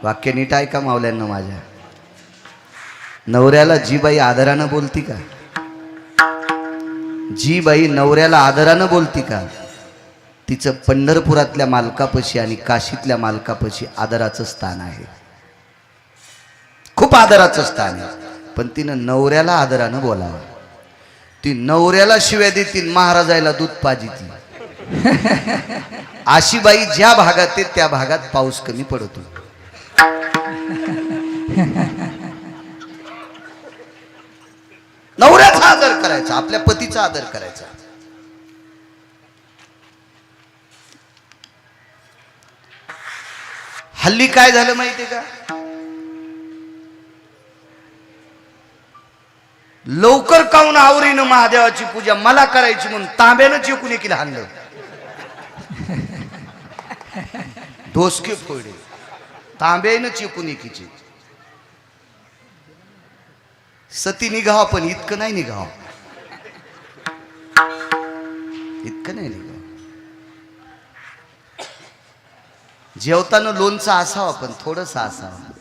वाक्य नीट ऐका मावल्यांना माझ्या. नवऱ्याला जी बाई आदरानं बोलती का, जी बाई नवऱ्याला आदरानं बोलती का, तिचं पंढरपुरातल्या मालकापाशी आणि काशीतल्या मालकापाशी आदराचं स्थान आहे. खूप आदराचं स्थान आहे. पण तिनं नवऱ्याला आदरानं बोलावं. ती नवऱ्याला शिव्या देतील, महाराजायला दूध पाजिती. अशी बाई ज्या भागात आहे त्या भागात पाऊस कमी पडतो. नवऱ्याचा आदर करायचा, आपल्या पतीचा आदर करायचा. हल्ली काय झालं माहितीये का, लवकर काऊन आवरीनं महादेवाची पूजा मला करायची म्हणून तांब्यानं चिकून एकीला हाणलं. डोसके फोडे तांब्यानं चिकून एकीची. सती निघावा पण इतकं नाही निघावं, इतकं नाही निघावं. जेवताना लोणचं असावं पण थोडंसं असावं.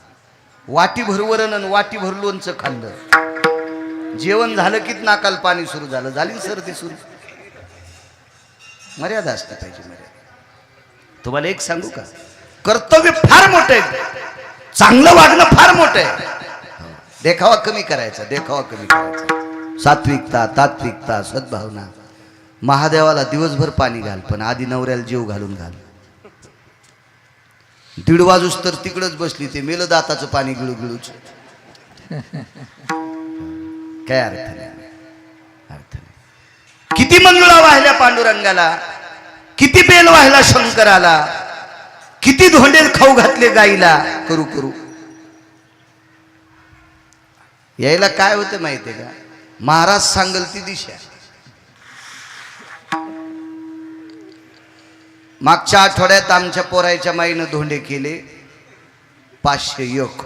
वाटी भर वरण आणि वाटी भर लोणचं खाल्लं, जेवण झालं की नाकाल पाणी सुरू झालं, झाली सर्दी सुरू. मर्यादा असते पाहिजे, मर्यादा. तुम्हाला एक सांगू का, कर्तव्य फार मोठं आहे, चांगलं वागणं फार मोठं आहे. देखावा कमी करायचा, देखावा कमी करायचा. सात्विकता, तात्विकता, सद्भावना. महादेवाला दिवसभर पाणी घाल पण आधी नवऱ्याला जीव घालून घाल. 1:30 वाजूस तर तिकडच बसली, ते मेलं दाताचं पाणी गिळू गिळूच. काय अर्थ नाही, अर्थ नाही. किती मंजुळा वाहिल्या पांडुरंगाला, किती बेल वाहिला शंकराला, किती धोंडे खाऊ घातले गाईला. करू करू यायला काय होतं माहितीये का, महाराज सांगल ती दिशा. मागच्या आठवड्यात आमच्या पोरायच्या माईनं धोंडे केले 501.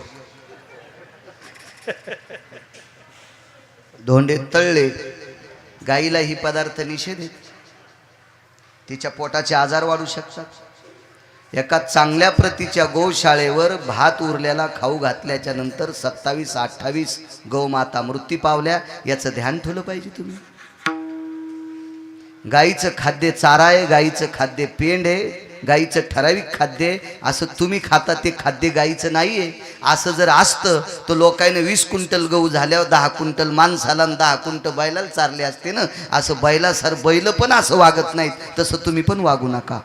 धोंडे तळले. गाईला ही पदार्थ निषेध आहेत, तिच्या पोटाचे आजार वाढू शकतात. एका चांगल्या प्रतीच्या गोशाळेवर भात उरलेला खाऊ घातल्याच्या नंतर 27-28 गौमाता मृत्यू पावल्या. याचं ध्यान ठेवलं पाहिजे तुम्ही. गाईचं खाद्य चारा आहे, गाईचं खाद्य पेंड आहे, गाईचं ठराविक खाद्य आहे. असं तुम्ही खाता ते खाद्य गाईचं नाही आहे. असं जर असतं तर लोकांनी 20 क्विंटल गहू झाल्यावर 10 क्विंटल माणसाला आणि 10 क्विंटल बैलाला चारले असते ना. असं बैलासार बैल पण असं वागत नाहीत, तसं तुम्ही पण वागू नका.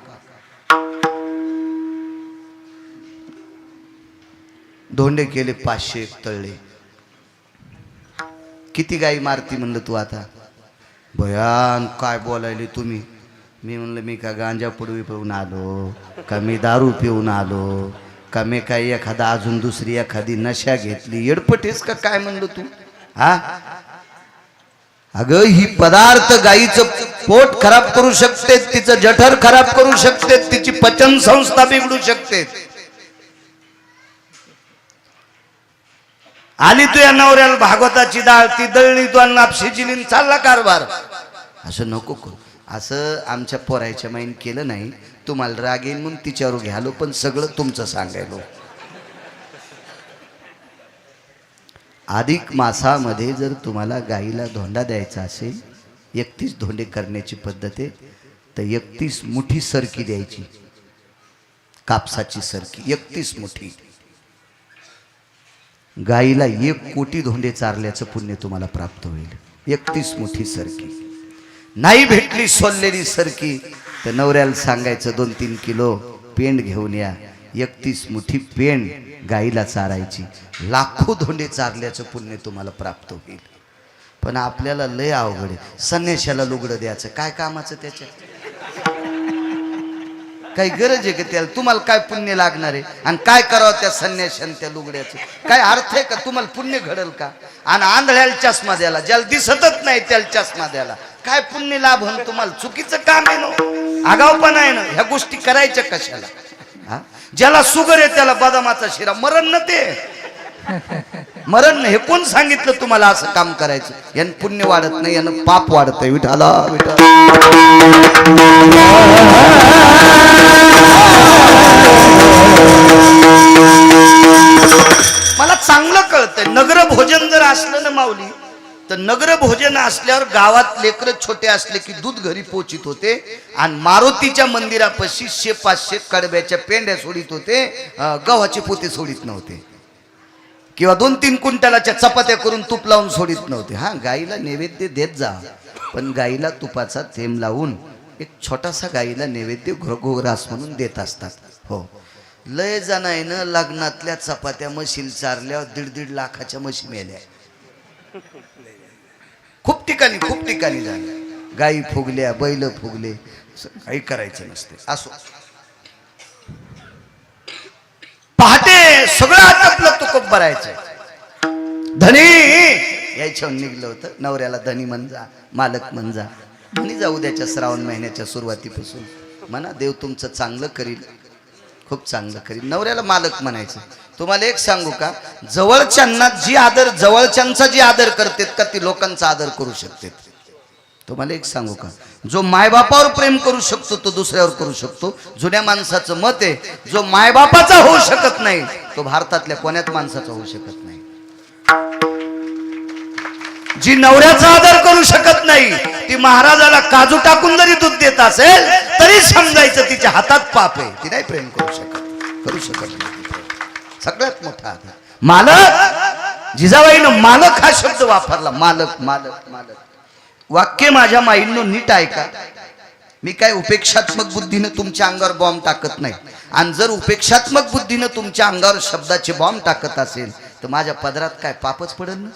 धोंडे केले 501 तळले. किती गाई मारती म्हणलं तू आता. भयान काय बोलायले तुम्ही. मी म्हणलं मी का गांजा पुडवी पिऊन आलो का, मी दारू पिऊन आलो का, मी काय एखादा अजून दुसरी एखादी नशा घेतली, येडपटेस का काय म्हणलं तू. हा अगं ही पदार्थ गाईचं पोट खराब करू शकते, तिचं जठर खराब करू शकते, तिची पचन संस्था बिघडू शकते. आली तू या नवऱ्याला भागवताची डाळ, ती दळणी तू नापशीची चालला कारभार. असं नको करू. असं आमच्या पोरायच्या माईन केलं नाही. तुम्हाला राग येईन म्हणून तिच्यावर घ्यालो, पण सगळं तुमचं सांगायलो. अधिक मासामध्ये जर तुम्हाला गाईला धोंडा द्यायचा असेल, 31 धोंडे करण्याची पद्धत आहे. तर 31 मुठी सरकी द्यायची, कापसाची सरकी 31 मुठी. गाईला 1 कोटी धोंडे चारल्याचं पुण्य तुम्हाला प्राप्त होईल. 31 मुठी सरकी. नाही भेटली सोललेली सरकी तर नवऱ्याला सांगायचं 2-3 किलो पेंड घेऊन या. 31 मुठी पेंड गाईला चारायची. लाखो धोंडे चारल्याचं पुण्य तुम्हाला प्राप्त होईल. पण आपल्याला लय अवघड आहे. संन्याशाला लुगडं द्यायचं काय कामाचं त्याच्यात. काही गरज आहे का त्याला? तुम्हाला काय पुण्य लागणार आहे? आणि काय करावं त्या संन्याशान त्या लुगड्याचं? काय अर्थ आहे का? तुम्हाला पुण्य घडल का? आणि आंधळ्याला चष्मा द्याला, ज्याला दिसतच नाही त्याला चष्मा द्याला काय पुण्य लाभ होईल तुम्हाला? चुकीचं काम आहे ना, आगाऊपणा आहे ना. ह्या गोष्टी करायच्या कशाला? हा, ज्याला शुगर आहे त्याला बदामाचा शिरा, मरण न ते मरण नाही. हे कोण सांगितलं तुम्हाला असं काम करायचं? यानं पुण्य वाढत नाही, यानं पाप वाढतंय. विठाला विठा मला चांगलं कळतंय. नगर भोजन जर असलं ना माऊली, तर नगर भोजन असल्यावर गावात लेकर छोटे असले की दूध घरी पोचित होते आणि मारुतीच्या मंदिरापाशी 100-500 कडब्याच्या पेंड्या सोडित होते, गव्हाचे पोते सोडित नव्हते किंवा 2-3 क्विंटलाच्या चपात्या करून तूप लावून सोडित नव्हते. हा, गाईला नैवेद्य देत जा, पण गाईला तुपाचा थेंब लावून एक छोटासा गाईला नैवेद्य घोग्रास म्हणून देत असतात. हो, लय जणांना लग्नातल्या चपात्या म्हशील चारल्यावर 1.5 लाखाच्या म्हशी मेल्या. खूप ठिकाणी झाल्या. गाई फुगल्या, बैल फुगले, काही करायचं नसते. असो, पहाटे सगळं आटपलं, तुकप भरायचं. धनी यायच्यावर निघलं होतं. नवऱ्याला धनी म्हणजा, मालक म्हणजा. धनी जाऊ द्याच्या श्रावण महिन्याच्या सुरुवातीपासून म्हणा, देव तुमचं चांगलं करील, खूप चांगलं करील. नवऱ्याला मालक म्हणायचं. तुम्हाला एक सांगू का, जवळच्यांचा जी आदर करतात का ती लोकांचा आदर करू शकते. तुम्हाला एक सांगू का, जो मायबापावर प्रेम करू शकतो तो दुसऱ्यावर करू शकतो. जुन्या माणसाचं मत आहे, जो मायबापाचा होऊ शकत नाही तो भारतातल्या कोण्याच माणसाचा होऊ शकत नाही. जी नवऱ्याचा आदर करू शकत नाही ती महाराजाला काजू टाकून जरी दूध देत असेल तरी समजायचं तिच्या हातात पाप आहे, ती नाही प्रेम करू शकत नाही. सगळ्यात मोठा आदर मालक. जिजाबाईनं मालक हा शब्द वापरला. मालक मालक मालक. वाक्य माझ्या माईंनो नीट ऐका. मी काय उपेक्षात्मक बुद्धीनं तुमच्या अंगावर बॉम्ब टाकत नाही, आणि जर उपेक्षात्मक बुद्धीनं तुमच्या अंगावर शब्दाचे बॉम्ब टाकत असेल तर माझ्या पदरात काय पापच पडेल ना?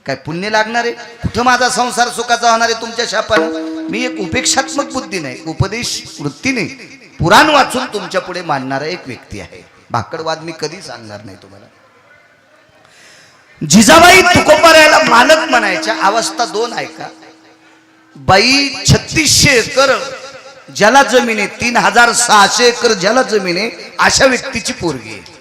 काय पुण्य लागणार आहे? कुठं माझा संसार सुखाचा होणार आहे तुमच्या शापानं? मी एक उपेक्षात्मक बुद्धी नाही, उपदेश वृत्तीने पुराण वाचून तुमच्या पुढे मांडणारा एक व्यक्ती आहे. भाकडवाद मी कधी सांगणार नाही तुम्हाला. जिजाबाई तुकोबारायला मालक म्हणायच्या. अवस्था 2 ऐका. बाई 3600 एकर ज्याला जमीन आहे, 3600 एकर ज्याला जमीन आहे, अशा व्यक्तीची पोरगी आहे.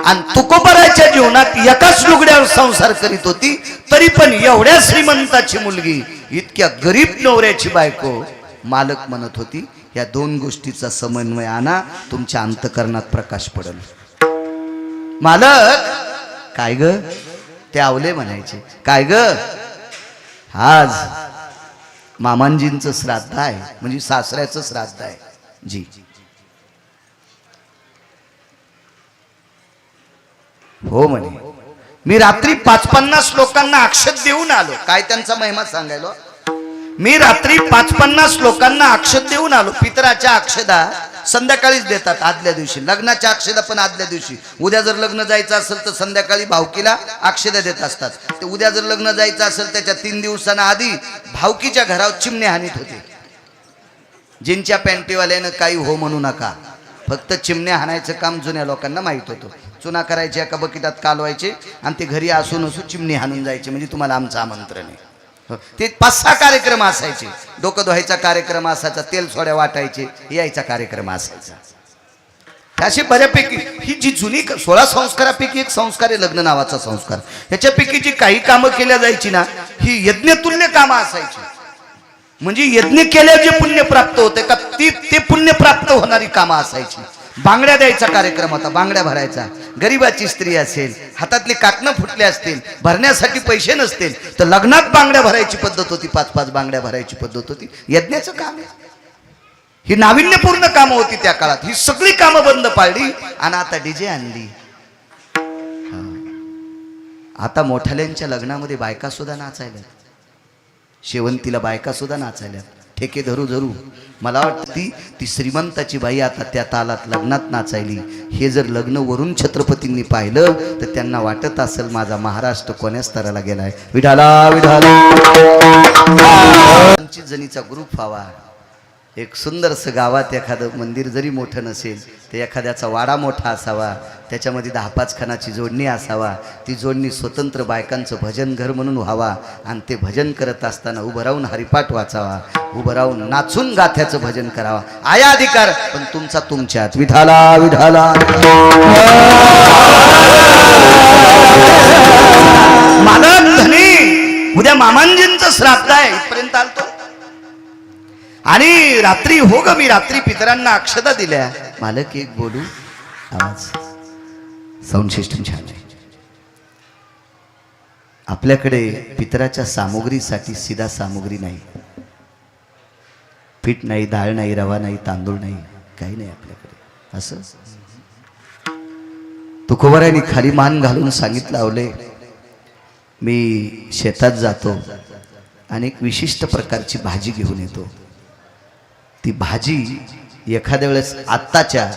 आणि तुकोबारायच्या जीवनात एकाच लुगड्यावर संसार करीत होती, तरी पण एवढ्या श्रीमंताची मुलगी इतक्या गरीब नवऱ्याची बायको मालक म्हणत होती. या 2 गोष्टीचा समन्वय आणा, तुमच्या अंतकरणात प्रकाश पडेल. मालक काय ग? ते आवले म्हणायचे. काय ग? आज मामांजींचं श्राद्ध आहे, म्हणजे सासऱ्याचं श्राद्ध आहे. जी हो म्हणे. मी रात्री 5-50 लोकांना अक्षत देऊन आलो. काय त्यांचा महिमा सांगायला? मी रात्री 5-50 लोकांना अक्षत देऊन आलो. पितराच्या अक्षदा संध्याकाळीच देतात, आदल्या दिवशी. लग्नाच्या अक्षदा पण आदल्या दिवशी. उद्या जर लग्न जायचं असेल तर संध्याकाळी भावकीला अक्षदा देत असतात. ते उद्या जर लग्न जायचं असेल त्याच्या 3 दिवसांना आधी भावकीच्या घरावर चिमणे हानीत होते. जिंच्या पॅन्टीवाल्यानं काही हो म्हणू नका, फक्त चिमण्या हाणायचं काम जुन्या लोकांना माहित होतं. चुना करायचे, एका बकेटात कालवायचे आणि ते घरी असू नसू चिमणी हाणून जायचे, म्हणजे तुम्हाला आमचं आमंत्रण आहे. ते 5-6 कार्यक्रम असायचे. डोकं धुवायचा कार्यक्रम असायचा, तेल सोड्या वाटायचे, यायचा कार्यक्रम असायचा. असे बऱ्यापैकी ही जी जुनी 16 संस्कारापैकी एक संस्कार आहे लग्न नावाचा संस्कार. ह्याच्यापैकी जी काही कामं केल्या जायची ना, ही यज्ञतुल्य कामं असायची. म्हणजे यज्ञ केल्यावर जे पुण्य प्राप्त होते का ते पुण्य प्राप्त होणारी कामं असायची. बांगड्या द्यायचा कार्यक्रम होता, बांगड्या भरायचा. गरीबाची स्त्री असेल, हातातले काकणं फुटले असतील, भरण्यासाठी पैसे नसतील तर लग्नात बांगड्या भरायची पद्धत होती. 5-5 बांगड्या भरायची पद्धत होती. यज्ञाचं काम आहे. ही नाविन्यपूर्ण कामं होती त्या काळात. ही सगळी कामं बंद पाडली आणि आता डीजे आणली. आता मोठ्याल्यांच्या लग्नामध्ये बायका सुद्धा नाचायला, शेवंतीला बायका सुद्धा नाचायला, ठेके धरू धरू. मला वाटतं ती श्रीमंताची बाई आता त्या तालात लग्नात नाचायली. हे जर लग्न वरून छत्रपतींनी पाहिलं तर त्यांना वाटत असेल माझा महाराष्ट्र कोण्या स्तराला गेलाय. विठाला विठाला जणीचा ग्रुप व्हावा. एक सुंदरसं गावात एखादं मंदिर जरी मोठं नसेल तर एखाद्याचा वाडा मोठा असावा, त्याच्यामध्ये 10-5 खानाची जोडणी असावा, ती जोडणी स्वतंत्र बायकांचं भजन घर म्हणून व्हावा आणि ते भजन करत असताना उभं राहून हरिपाठ वाचावा, उभं राहून नाचून गाथ्याचं भजन करावा. आया अधिकार पण तुमचा तुमच्यात. विठाला विठाला मालक धनी, उद्या मामांजींचं श्राद्ध आहे, इथपर्यंत आलतो. आणि रात्री हो ग, मी रात्री पितरांना अक्षता दिल्या. मालक एक बोलू, आवाज साऊंड सिस्टम छान आहे. आपल्याकडे पितराच्या सामुग्रीसाठी सीधा सामुग्री नाही, पीठ नाही, डाळ नाही, रवा नाही, तांदूळ नाही, काही नाही आपल्याकडे. असं तुकोबारायांनी खाली मान घालून सांगितलं, आवले मी शेतात जातो आणि एक विशिष्ट प्रकारची भाजी घेऊन येतो. ती भाजी एखाद्या वेळेस आत्ताच्या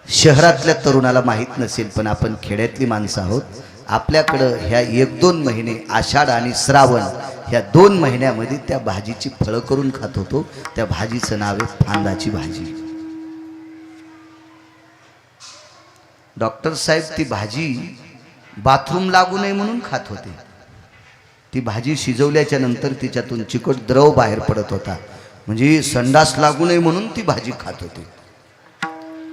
शहरातल्या तरुणाला माहीत नसेल, पण आपण खेड्यातली माणसं आहोत. आपल्याकडं ह्या 1-2 महिने आषाढ आणि श्रावण ह्या 2 महिन्यामध्ये त्या भाजीची फळं करून खात होतो. त्या भाजीचं नाव आहे फांदाची भाजी. डॉक्टर साहेब ती भाजी बाथरूम लागू नये म्हणून खात होते. ती भाजी शिजवल्याच्या नंतर तिच्यातून चिकट द्रव बाहेर पडत होता, म्हणजे संडास लागू नये म्हणून ती भाजी खात होती.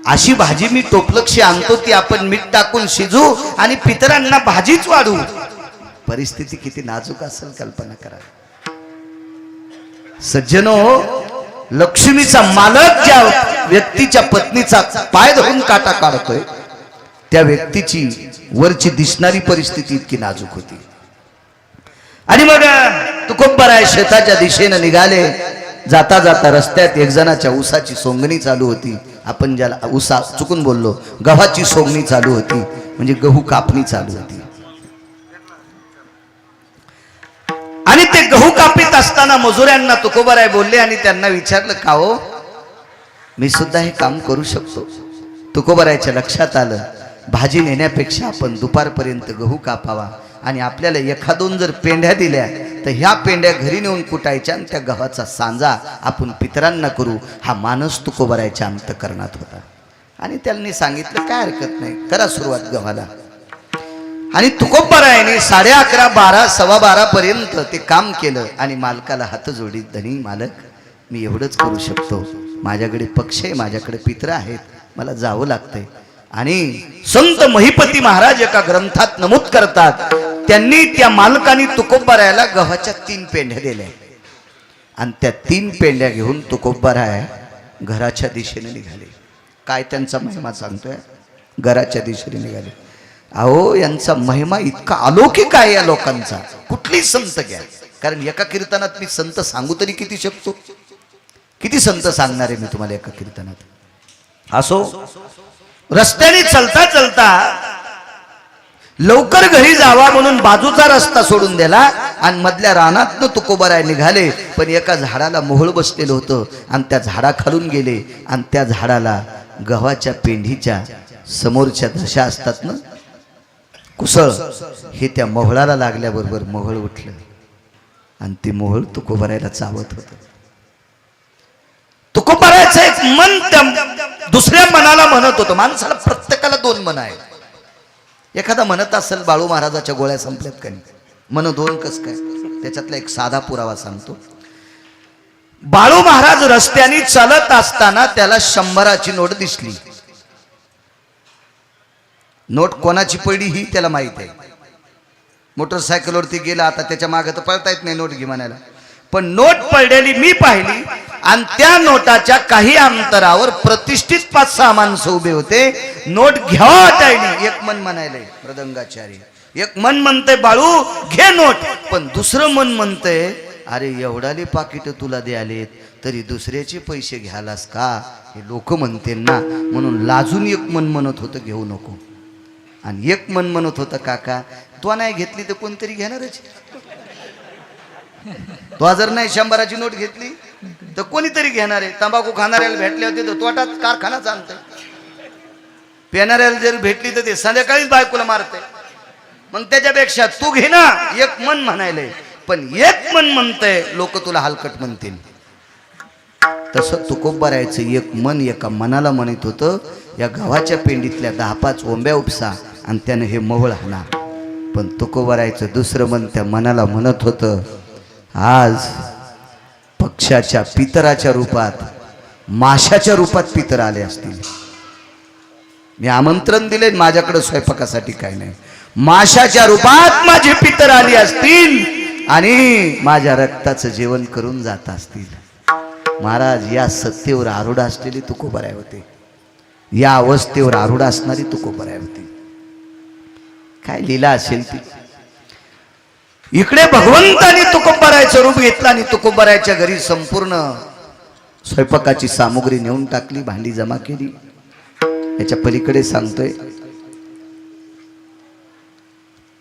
अशी भाजी मी टोपलक्षी आणतो, ती आपण मीठ टाकून शिजू आणि पितरांना भाजीच वाढू. परिस्थिती किती नाजूक असेल कल्पना करा. सज्जनो, लक्ष्मीचा मालक ज्या व्यक्तीच्या पत्नीचा पाय धरून काटा काढतोय, त्या व्यक्तीची वरची दिसणारी परिस्थिती इतकी नाजूक होती. आणि मग तुकोबराय शेताच्या दिशेनं निघाले. जाता जाता रस्त्यात एक जणाच्या ऊसाची सोंगणी चालू होती. आपण ज्याला ऊसा चुकून बोललो, गव्हाची सोंगणी चालू होती, म्हणजे गहू कापणी चालू होती. आणि ते गहू कापीत असताना मजुरांना तुकोबराय बोलले आणि त्यांना विचारलं, का हो, मी सुद्धा हे काम करू शकतो? तुकोबरायच्या लक्षात आलं, भाजी नेण्यापेक्षा आपण दुपारपर्यंत गहू कापावा आणि आपल्याला 1-2 जर पेंढ्या दिल्या तर ह्या पेंढ्या घरी नेऊन कुटायच्या आणि त्या गव्हाचा सांजा आपण पितरांना करू. हा मानस तुकोबरायच्या अंतःकरणात होता. आणि त्यांनी सांगितलं, काय हरकत नाही, करा सुरुवात गव्हाला. आणि तुकोबरायाने 11:30, 12, 12:15 पर्यंत ते काम केलं. आणि मालकाला हात जोडीत, धनी मालक, मी एवढंच करू शकतो, माझ्याकडे पक्ष आहे, माझ्याकडे पित्र आहेत, मला जावं लागतंय. आणि संत महिपती महाराज एका ग्रंथात नमूद करतात, त्यांनी त्या मालकाने तुकोबरायाला गव्हाच्या 3 पेंढ्या दिल्या आणि त्या 3 पेंढ्या घेऊन तुकोबराय घराच्या दिशेने निघाले. काय त्यांचा महिमा सांगतोय, घराच्या दिशेने निघाले. अहो, यांचा महिमा इतका अलौकिक आहे या लोकांचा, कुठली संत घ्या. कारण एका कीर्तनात मी संत सांगू तरी किती शकतो, किती संत सांगणार आहे मी तुम्हाला एका कीर्तनात. असो, रस्त्याने चलता चलता लवकर घरी जावा म्हणून बाजूचा रस्ता सोडून दिला आणि मधल्या रानातनं तुकोबराय निघाले. पण एका झाडाला मोहळ बसलेलं होतं आणि त्या झाडाखालून गेले आणि त्या झाडाला गव्हाच्या पेंढीच्या समोरच्या दशा असतात ना, कुसळ, हे त्या मोहळाला लागल्याबरोबर मोहळ उठलं आणि ते मोहळ तुकोबरायला चावत होतं. तुकोबरायचं एक मन त्या दुसऱ्या मनाला म्हणत होतं. माणसाला प्रत्येकाला 2 मन आहेत. एखादा म्हणत असेल, बाळू महाराजाच्या गोळ्या संपल्यात का नाही, मन 2 कस काय? त्याच्यातला एक साधा पुरावा सांगतो. बाळू महाराज रस्त्याने चालत असताना त्याला 100ची नोट दिसली. नोट कोणाची पडली ही त्याला माहित आहे. मोटरसायकलवरती गेला, आता त्याच्या मागे तर पळता येत नाही नोट घे म्हणायला, पण नोट पडलेली मी पाहिली आणि त्या नोटाच्या काही अंतरावर प्रतिष्ठित 5-6 माणसं उभे होते. नोट घ्यावा वाटायली. एक मन म्हणायलंय मृदंगाचार्य, एक मन म्हणतंय बाळू घे नोट, पण दुसरं मन म्हणतंय अरे एवढाले पाकिट तुला द्यालेत तरी दुसऱ्याचे पैसे घ्यालास का, हे लोक म्हणतील ना. म्हणून लाजून एक मन म्हणत होतं घेऊ नको, आणि एक मन म्हणत होतं काका तो नाही घेतली तर कोणतरी घेणारच. तो जर नाही 100ची नोट घेतली तर कोणीतरी घेणार आहे. तंबाखू खाणाऱ्याला भेटले होते तर तोटात कारखाना चालतंय, पेणाऱ्याला जर भेटली तर ते संध्याकाळीच बायकोला मारते. मग त्याच्यापेक्षा तू घे ना, एक मन म्हणायलंय. पण एक मन म्हणतंय लोक तुला हलकट म्हणतील. तसं तुकोबारायचं एक मन एका मनाला म्हणत होतं, या गावाच्या पेंडीतल्या 10-5 ओंब्या उपसा आणि त्यानं हे मवळ हाणा. पण तुकोबारायचं दुसरं मन त्या मनाला म्हणत होतं, आज पक्षाच्या पितराच्या रूपात, माशाच्या रूपात पितर आले असतील. मी आमंत्रण दिले, माझ्याकडे स्वयंपाकासाठी काय नाही, माशाच्या रूपात माझे पितर आले असतील आणि माझ्या रक्ताचं जेवण करून जात असतील. महाराज, या सत्तेवर आरूढ असलेली तुकोबाराय होते, या अवस्थेवर आरूढ असणारी तुकोबाराय होती. काय लीला असेल ती. इकडे भगवंतानी तुकोबारायचं रूप घेतलं आणि तुकोबारायच्या घरी संपूर्ण स्वयंपाकाची सामुग्री नेऊन टाकली, भांडी जमा केली. याच्या पलीकडे सांगतोय,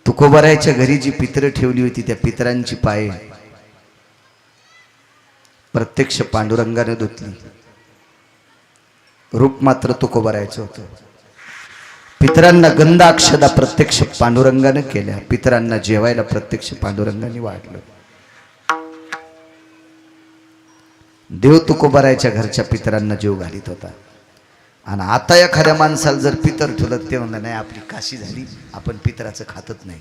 तुकोबारायच्या घरी जी पितरं ठेवली होती त्या पितरांची पाये प्रत्यक्ष पांडुरंगाने धुतली. रूप मात्र तुकोबारायचं होतं. पितरांना गंधाक्षदा प्रत्यक्ष पांडुरंगाने केल्या, पितरांना जेवायला प्रत्यक्ष पांडुरंगाने वाढलं. देव तुकोबारायच्या घरच्या पितरांना जीव घालीत होता. आणि आता एखाद्या माणसाला जर पितर ठेवलं, ते म्हणलं नाही आपली काशी झाली, आपण पितराचं खातच नाही.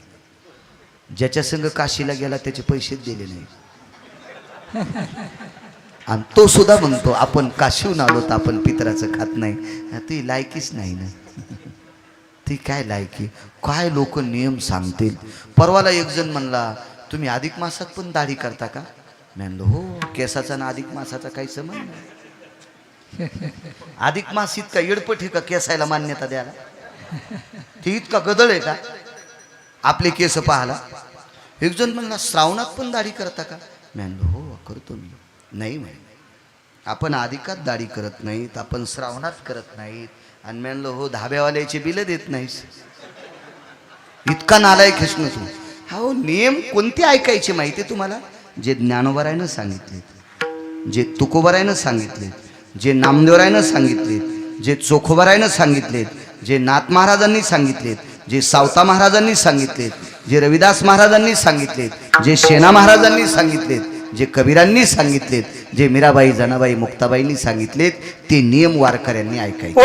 ज्याच्या संग काशीला गेला त्याचे पैसे दिले नाही, आणि तो सुद्धा म्हणतो आपण काशीहून आलो तर आपण पितराचं खात नाही. ती लायकीच नाही ना. ती काय लायकी, काय लोक नियम सांगतील. परवाला एक जण म्हणला, तुम्ही अधिक मासात पण दाढी करता का? म्हणलो हो, केसाचा ना अधिक मासाचा काही संबंध नाही. अधिक मास इतका येडपट आहे का केसायला मान्यता द्यायला? ती इतका गदळ आहे का आपले केस पाहायला? एक जण म्हणला, श्रावणात पण दाढी करता का? म्हणलो हो करतो मी. नाही म्हणे, आपण अधिकात दाढी करत नाहीत, आपण श्रावणात करत नाहीत. आणि म्हणलो हो, धाब्यावाल्याचे बिल देत नाहीस. इतका नालायक आहेस ना तू. हो, नियम कोणते ऐकायचे माहिती तुम्हाला? जे ज्ञानोबरायनं सांगितलेत, जे तुकोबारायनं सांगितलेत, जे नामदेवरायनं सांगितलेत, जे चोखोबारायनं सांगितलेत, जे नाथ महाराजांनी सांगितलेत, जे सावता महाराजांनी सांगितलेत, जे रविदास महाराजांनी सांगितलेत, जे शेना महाराजांनी सांगितलेत, जे कबीरांनी सांगितलेत, जे मीराबाई, जनाबाई, मुक्ताबाईंनी सांगितलेत, ते नियम वारकऱ्यांनी ऐकायचे.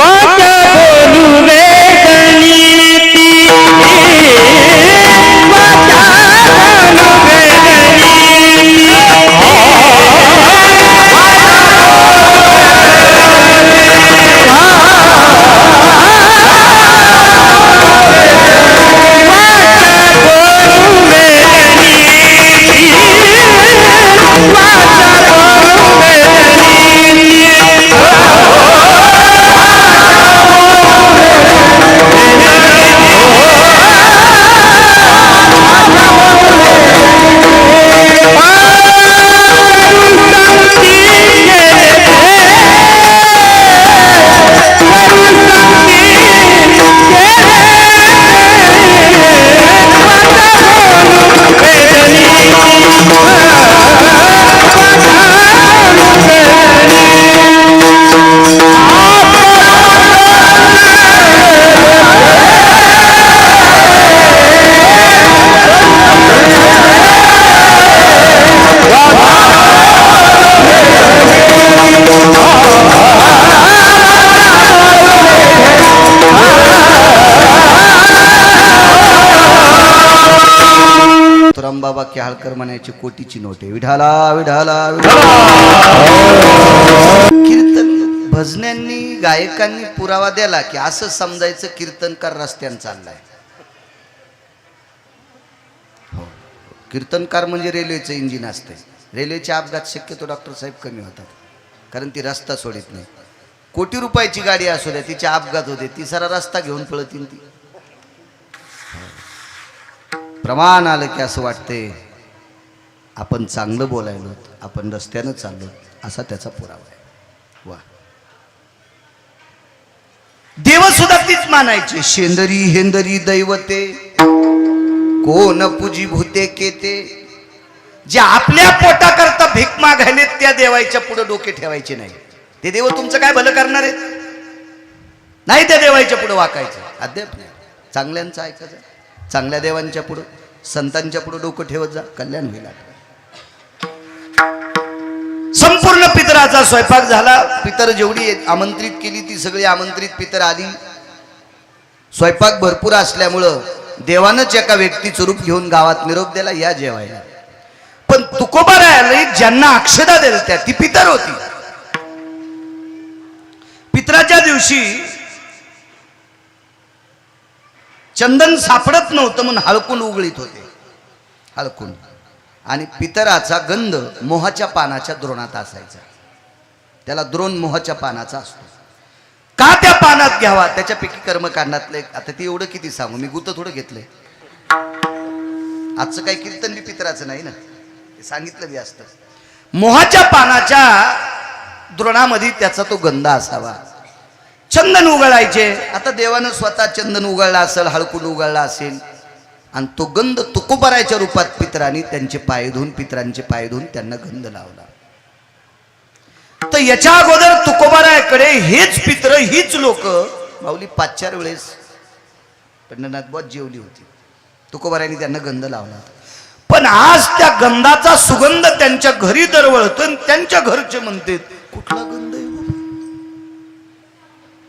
बाबा केहाळकर म्हणायची कोटीची नोट आहे. विढाला विढाला कीर्तन भजन्यांनी, गायकांनी पुरावा दिला की असं समजायचं कीर्तनकार रस्त्यानं चाललाय. हो, कीर्तनकार म्हणजे रेल्वेचं इंजिन असते. रेल्वेचे अपघात शक्यतो डॉक्टर साहेब कमी होतात, कारण ती रस्ता सोडित नाही. कोटी रुपयाची गाडी असू द्या, तिचे अपघात होते, ती सारा रस्ता घेऊन पळतील. ती प्रमाण आलं की असं वाटते आपण चांगलं बोलायलो, आपण रस्त्यानं चाललो, असा त्याचा पुरावा आहे. वा, देव सुद्धा तीच मानायचे. शेंदरी हेंदरी दैवते कोण पूजी भूते केते. जे आपल्या पोटाकरता भीक मागायले त्या देवाच्या पुढे डोके ठेवायचे नाही. ते देव तुमचं काय भलं करणार आहेत? नाही त्या देवाच्या पुढे वाकायचं. अद्याप नाही. चांगल्यांचं ऐकायचं, चांगल्या देवांच्या पुढं, संतांच्या पुढे डोकं ठेवत जा, कल्याण होईल. संपूर्ण पितरा पितराचा स्वयंपाक झाला. पितर जेवढी आमंत्रित केली ती सगळी आमंत्रित पितर आली. स्वयंपाक भरपूर असल्यामुळं देवानंच एका व्यक्तीचं रूप घेऊन गावात निरोप दिला, या जेवायला. पण तुकोबारायाला ज्यांना अक्षदा दिल्या त्या ती पितर होती. पितराच्या दिवशी चंदन सापडत नव्हतं म्हणून हळकून उगळीत होते, हळकून. आणि पितराचा गंध मोहाच्या पानाच्या द्रोणात असायचा. त्याला द्रोण मोहाच्या पानाचा असतो. का त्या पानात घ्यावा, त्याच्यापैकी कर्मकांडातलं आता ते एवढं किती सांगू मी, गुत थोडं घेतलंय. आजचं काही कीर्तन बी पितराचं नाही ना, ते सांगितलं बी असतं. मोहाच्या पानाच्या द्रोणामध्ये त्याचा तो गंध असावा. चंदन उगळायचे. आता देवानं स्वतः चंदन उगळला असेल, हळकून उगळला असेल, आणि तो गंध तुकोबारायच्या रूपात पितरांनी त्यांचे पाय धुवून, पितरांचे पाय धुवून त्यांना गंध लावला. तर याच्या अगोदर तुकोबारायाकडे हेच पित्र, हीच लोक माऊली 5-4 वेळेस पंढरनाथ बुवा जेवली होती. तुकोबारायांनी त्यांना गंध लावला. पण आज त्या गंधाचा सुगंध त्यांच्या घरी दरवळतो. त्यांच्या घरचे म्हणते, कुठला गंध आहे,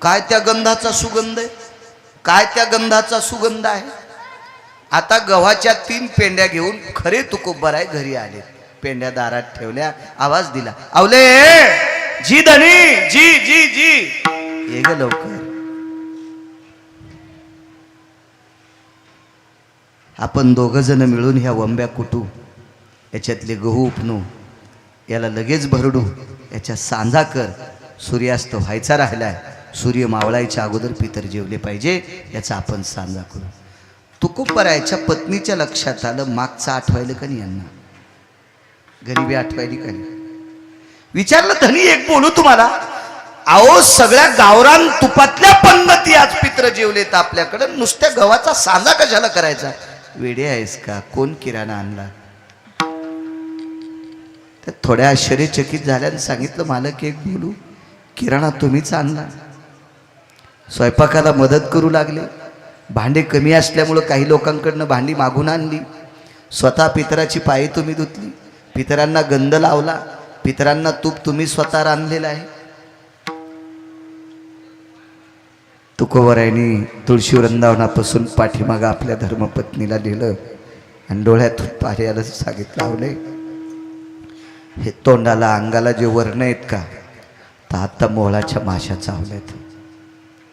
काय त्या गंधाचा सुगंध आहे, काय त्या गंधाचा सुगंध आहे. आता गव्हाच्या 3 पेंड्या घेऊन खरे तुकोबाराय घरी आले. पेंड्या दारात ठेवल्या, आवाज दिला, आवले जी धनी, जी जी जी, ये ग लवकर. आपण 2 जण मिळून ह्या वंब्या कुटू, याच्यातले गहू उपणू, याला लगेच भरडू, याच्या सांजा कर. सूर्यास्त व्हायचा राहिलाय, सूर्य मावळायच्या अगोदर पितर जेवले पाहिजे, याचा आपण सांजा करू. तुकोबारायच्या पत्नीच्या लक्षात आलं, मागचं आठवायलं का नाही यांना, गरिबी आठवायली का नाही. विचारलं, धनी एक बोलू तुम्हाला, अहो सगळ्या गावरान तुपातल्या पंगती आज पित्र जेवलेत आपल्याकडे, नुसत्या गव्हाचा सांजा कशाला करायचा. वेडे आहेस का, कोण किराणा आणला. तर थोड्या आश्चर्यचकित झाल्यानं सांगितलं, मालक एक बोलू, किराणा तुम्हीच आणला. स्वयंपाकाला मदत करू लागले. भांडे कमी असल्यामुळं काही लोकांकडनं भांडी मागून आणली. स्वतः पितराची पायी तुम्ही धुतली, पितरांना गंध लावला, पितरांना तूप तुम्ही स्वतः रांधलेलं आहे. तुकोबारायांनी तुळशी वृंदावनापासून पाठीमागं आपल्या धर्मपत्नीला दिलं आणि डोळ्यातून पाणी आलं. सांगितलं, आवले हे तोंडाला अंगाला जे वर्ण आहेत का, तर आता मोळाच्या माशा चावल्यात.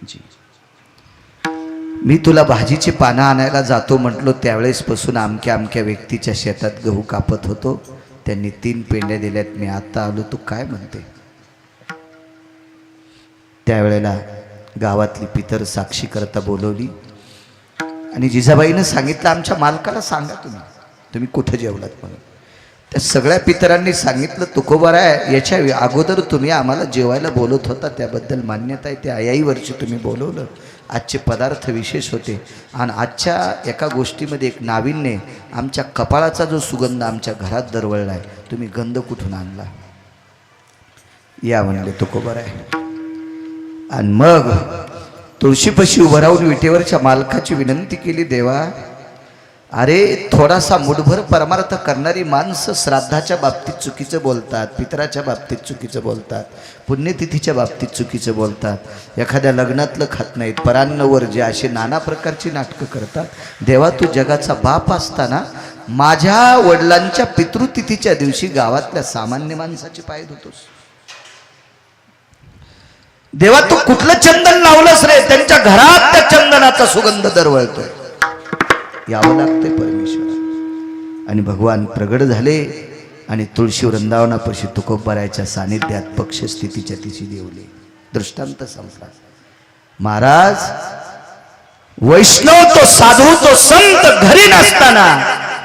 जी, मी तुला भाजीची पानं आणायला जातो म्हटलो, त्यावेळेसपासून अमक्या अमक्या व्यक्तीच्या शेतात गहू कापत होतो, त्यांनी 3 पेंड्या दिल्यात, मी आता आलो, तू काय म्हणते. त्यावेळेला गावातली पितर साक्षी करता बोलवली आणि जिजाबाईनं सांगितलं, आमच्या मालकाला सांगा तुम्ही कुठं जेवलात म्हणून. त्या सगळ्या पितरांनी सांगितलं, तुकोबाराय याच्या अगोदर तुम्ही आम्हाला जेवायला बोलवत होता, त्याबद्दल मान्यता आहे. ते आयाई वर्षी तुम्ही बोलवलं, आजचे पदार्थ विशेष होते, आणि आजच्या एका गोष्टीमध्ये एक नाविन्य, आमच्या कपाळाचा जो सुगंध आमच्या घरात दरवळला आहे, तुम्ही गंध कुठून आणला. या म्हणले तुकोबाराय. आणि मग तुळशीपाशी उभं राहून विटेवरच्या मालकाची विनंती केली, देवा अरे थोडासा मुठभर परमार्थ करणारी माणसं श्राद्धाच्या बाबतीत चुकीचं बोलतात, पितराच्या बाबतीत चुकीचं बोलतात, पुण्यतिथीच्या बाबतीत चुकीचं बोलतात, एखाद्या लग्नातलं खात नाहीत, परान्नवर जे असे नाना प्रकारची नाटकं करतात. देवा तू जगाचा बाप असताना माझ्या वडिलांच्या पितृतिथीच्या दिवशी गावातल्या सामान्य माणसाचे पाय धुतोस. देवा तू कुठलं चंदन लावलंस रे, त्यांच्या घरात त्या चंदनाचा सुगंध दरवळतोय. यावं लागतंय परमेश्वर. आणि भगवान प्रगट झाले आणि तुळशी वृंदावनापाशी तुकोबारायच्या सानिध्यात पक्षस्थितीच्या तिची देवले. दृष्टांत संपला. महाराज वैष्णव तो साधू तो संत घरी नसताना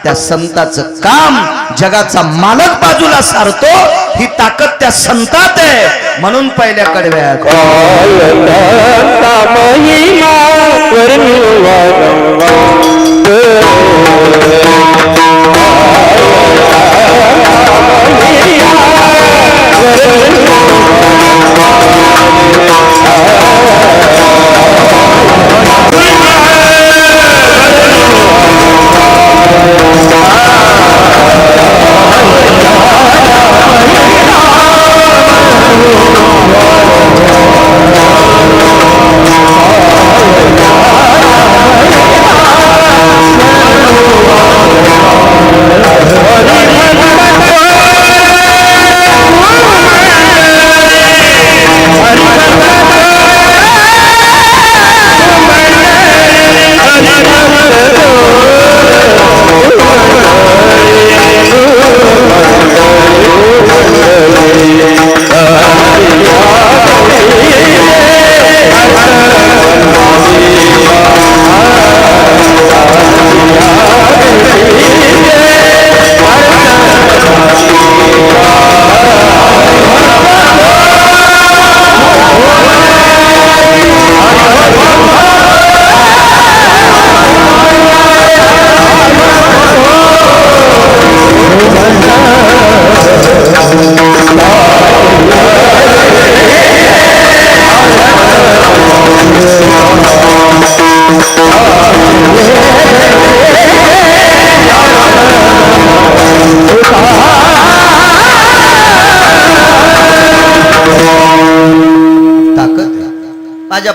त्या संताचं काम जगाचा मालक बाजूला सारतो, ही ताकद त्या संतात आहे. म्हणून पहिल्या कडव्यात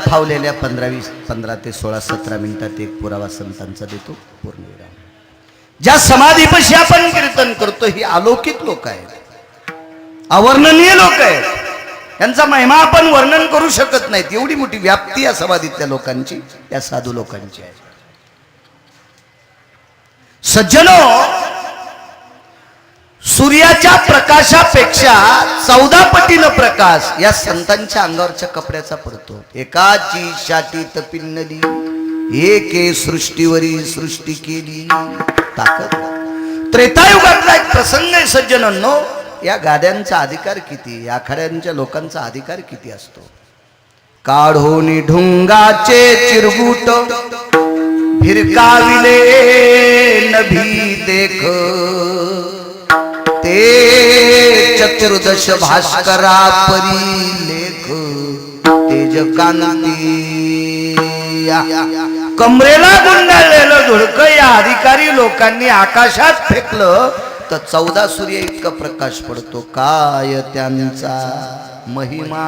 फावलेल्या 15 ते 16-17 मिनिटात एक पुरावा संतांचा देतो पूर्णविराम. ज्या समाधीपाशी आपण कीर्तन करतो ही अलौकिक लोक आहेत, अवर्णनीय लोक आहेत. यांचा महिमा आपण वर्णन करू शकत नाहीत. एवढी मोठी व्याप्ती या समाधीतल्या लोकांची, या साधू लोकांची आहे. सज्जनो, सूर्याच्या प्रकाशापेक्षा 14 पटीनं प्रकाश या संतांच्या अंगावरच्या कपड्याचा पडतो. एकाची शाटीत पिन्नली, एके सृष्टीवरी सृष्टी केली ताकद. त्रेतायुगातला एक प्रसंग आहे सज्जनांनो. या गाद्यांचा अधिकार किती, या आखाड्यांच्या लोकांचा अधिकार किती असतो. काढोनी ढुंगाचे चिरगुट भिरकाविले नभी देख, ते चतुर्दश भास्करा परी लेख तेज कांती. कमरेला गुंडाळलेलं धुडकं या अधिकारी लोकांनी आकाशात फेकलं तर 14 सूर्य इतका प्रकाश पडतो. काय त्यांचा महिमा.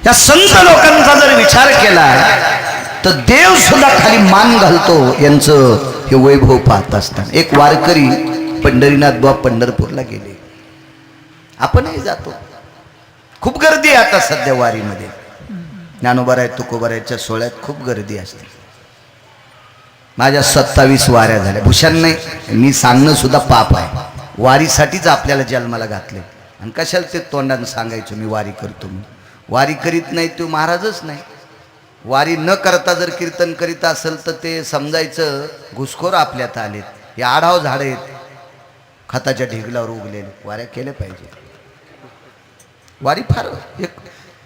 या संत लोकांचा जर विचार केला तर देव सुद्धा खाली मान घालतो यांचं हे वैभव पाहत असताना. एक वारकरी पंढरीनाथ बाबा पंढरपूरला गेले. आपणही जातो. खूप गर्दी आहे आता सध्या वारीमध्ये. ज्ञानोबाराय तुकोबारायच्या सोहळ्यात खूप गर्दी असते. माझ्या 27 वाऱ्या झाल्या. भूषण नाही, मी सांगणं सुद्धा पाप आहे. वारीसाठीच आपल्याला जन्माला घातले आणि कशाला ते तोंडानं सांगायचो मी वारी करतो. मी वारी करीत नाही तो महाराजच नाही. वारी न करता जर कीर्तन करीत असेल तर ते समजायचं घुसखोर आपल्यात आलेत. हे आढाव झाड आहेत, खताच्या ढिगलावर उगलेले. वाऱ्या केल्या पाहिजे. वारी फार एक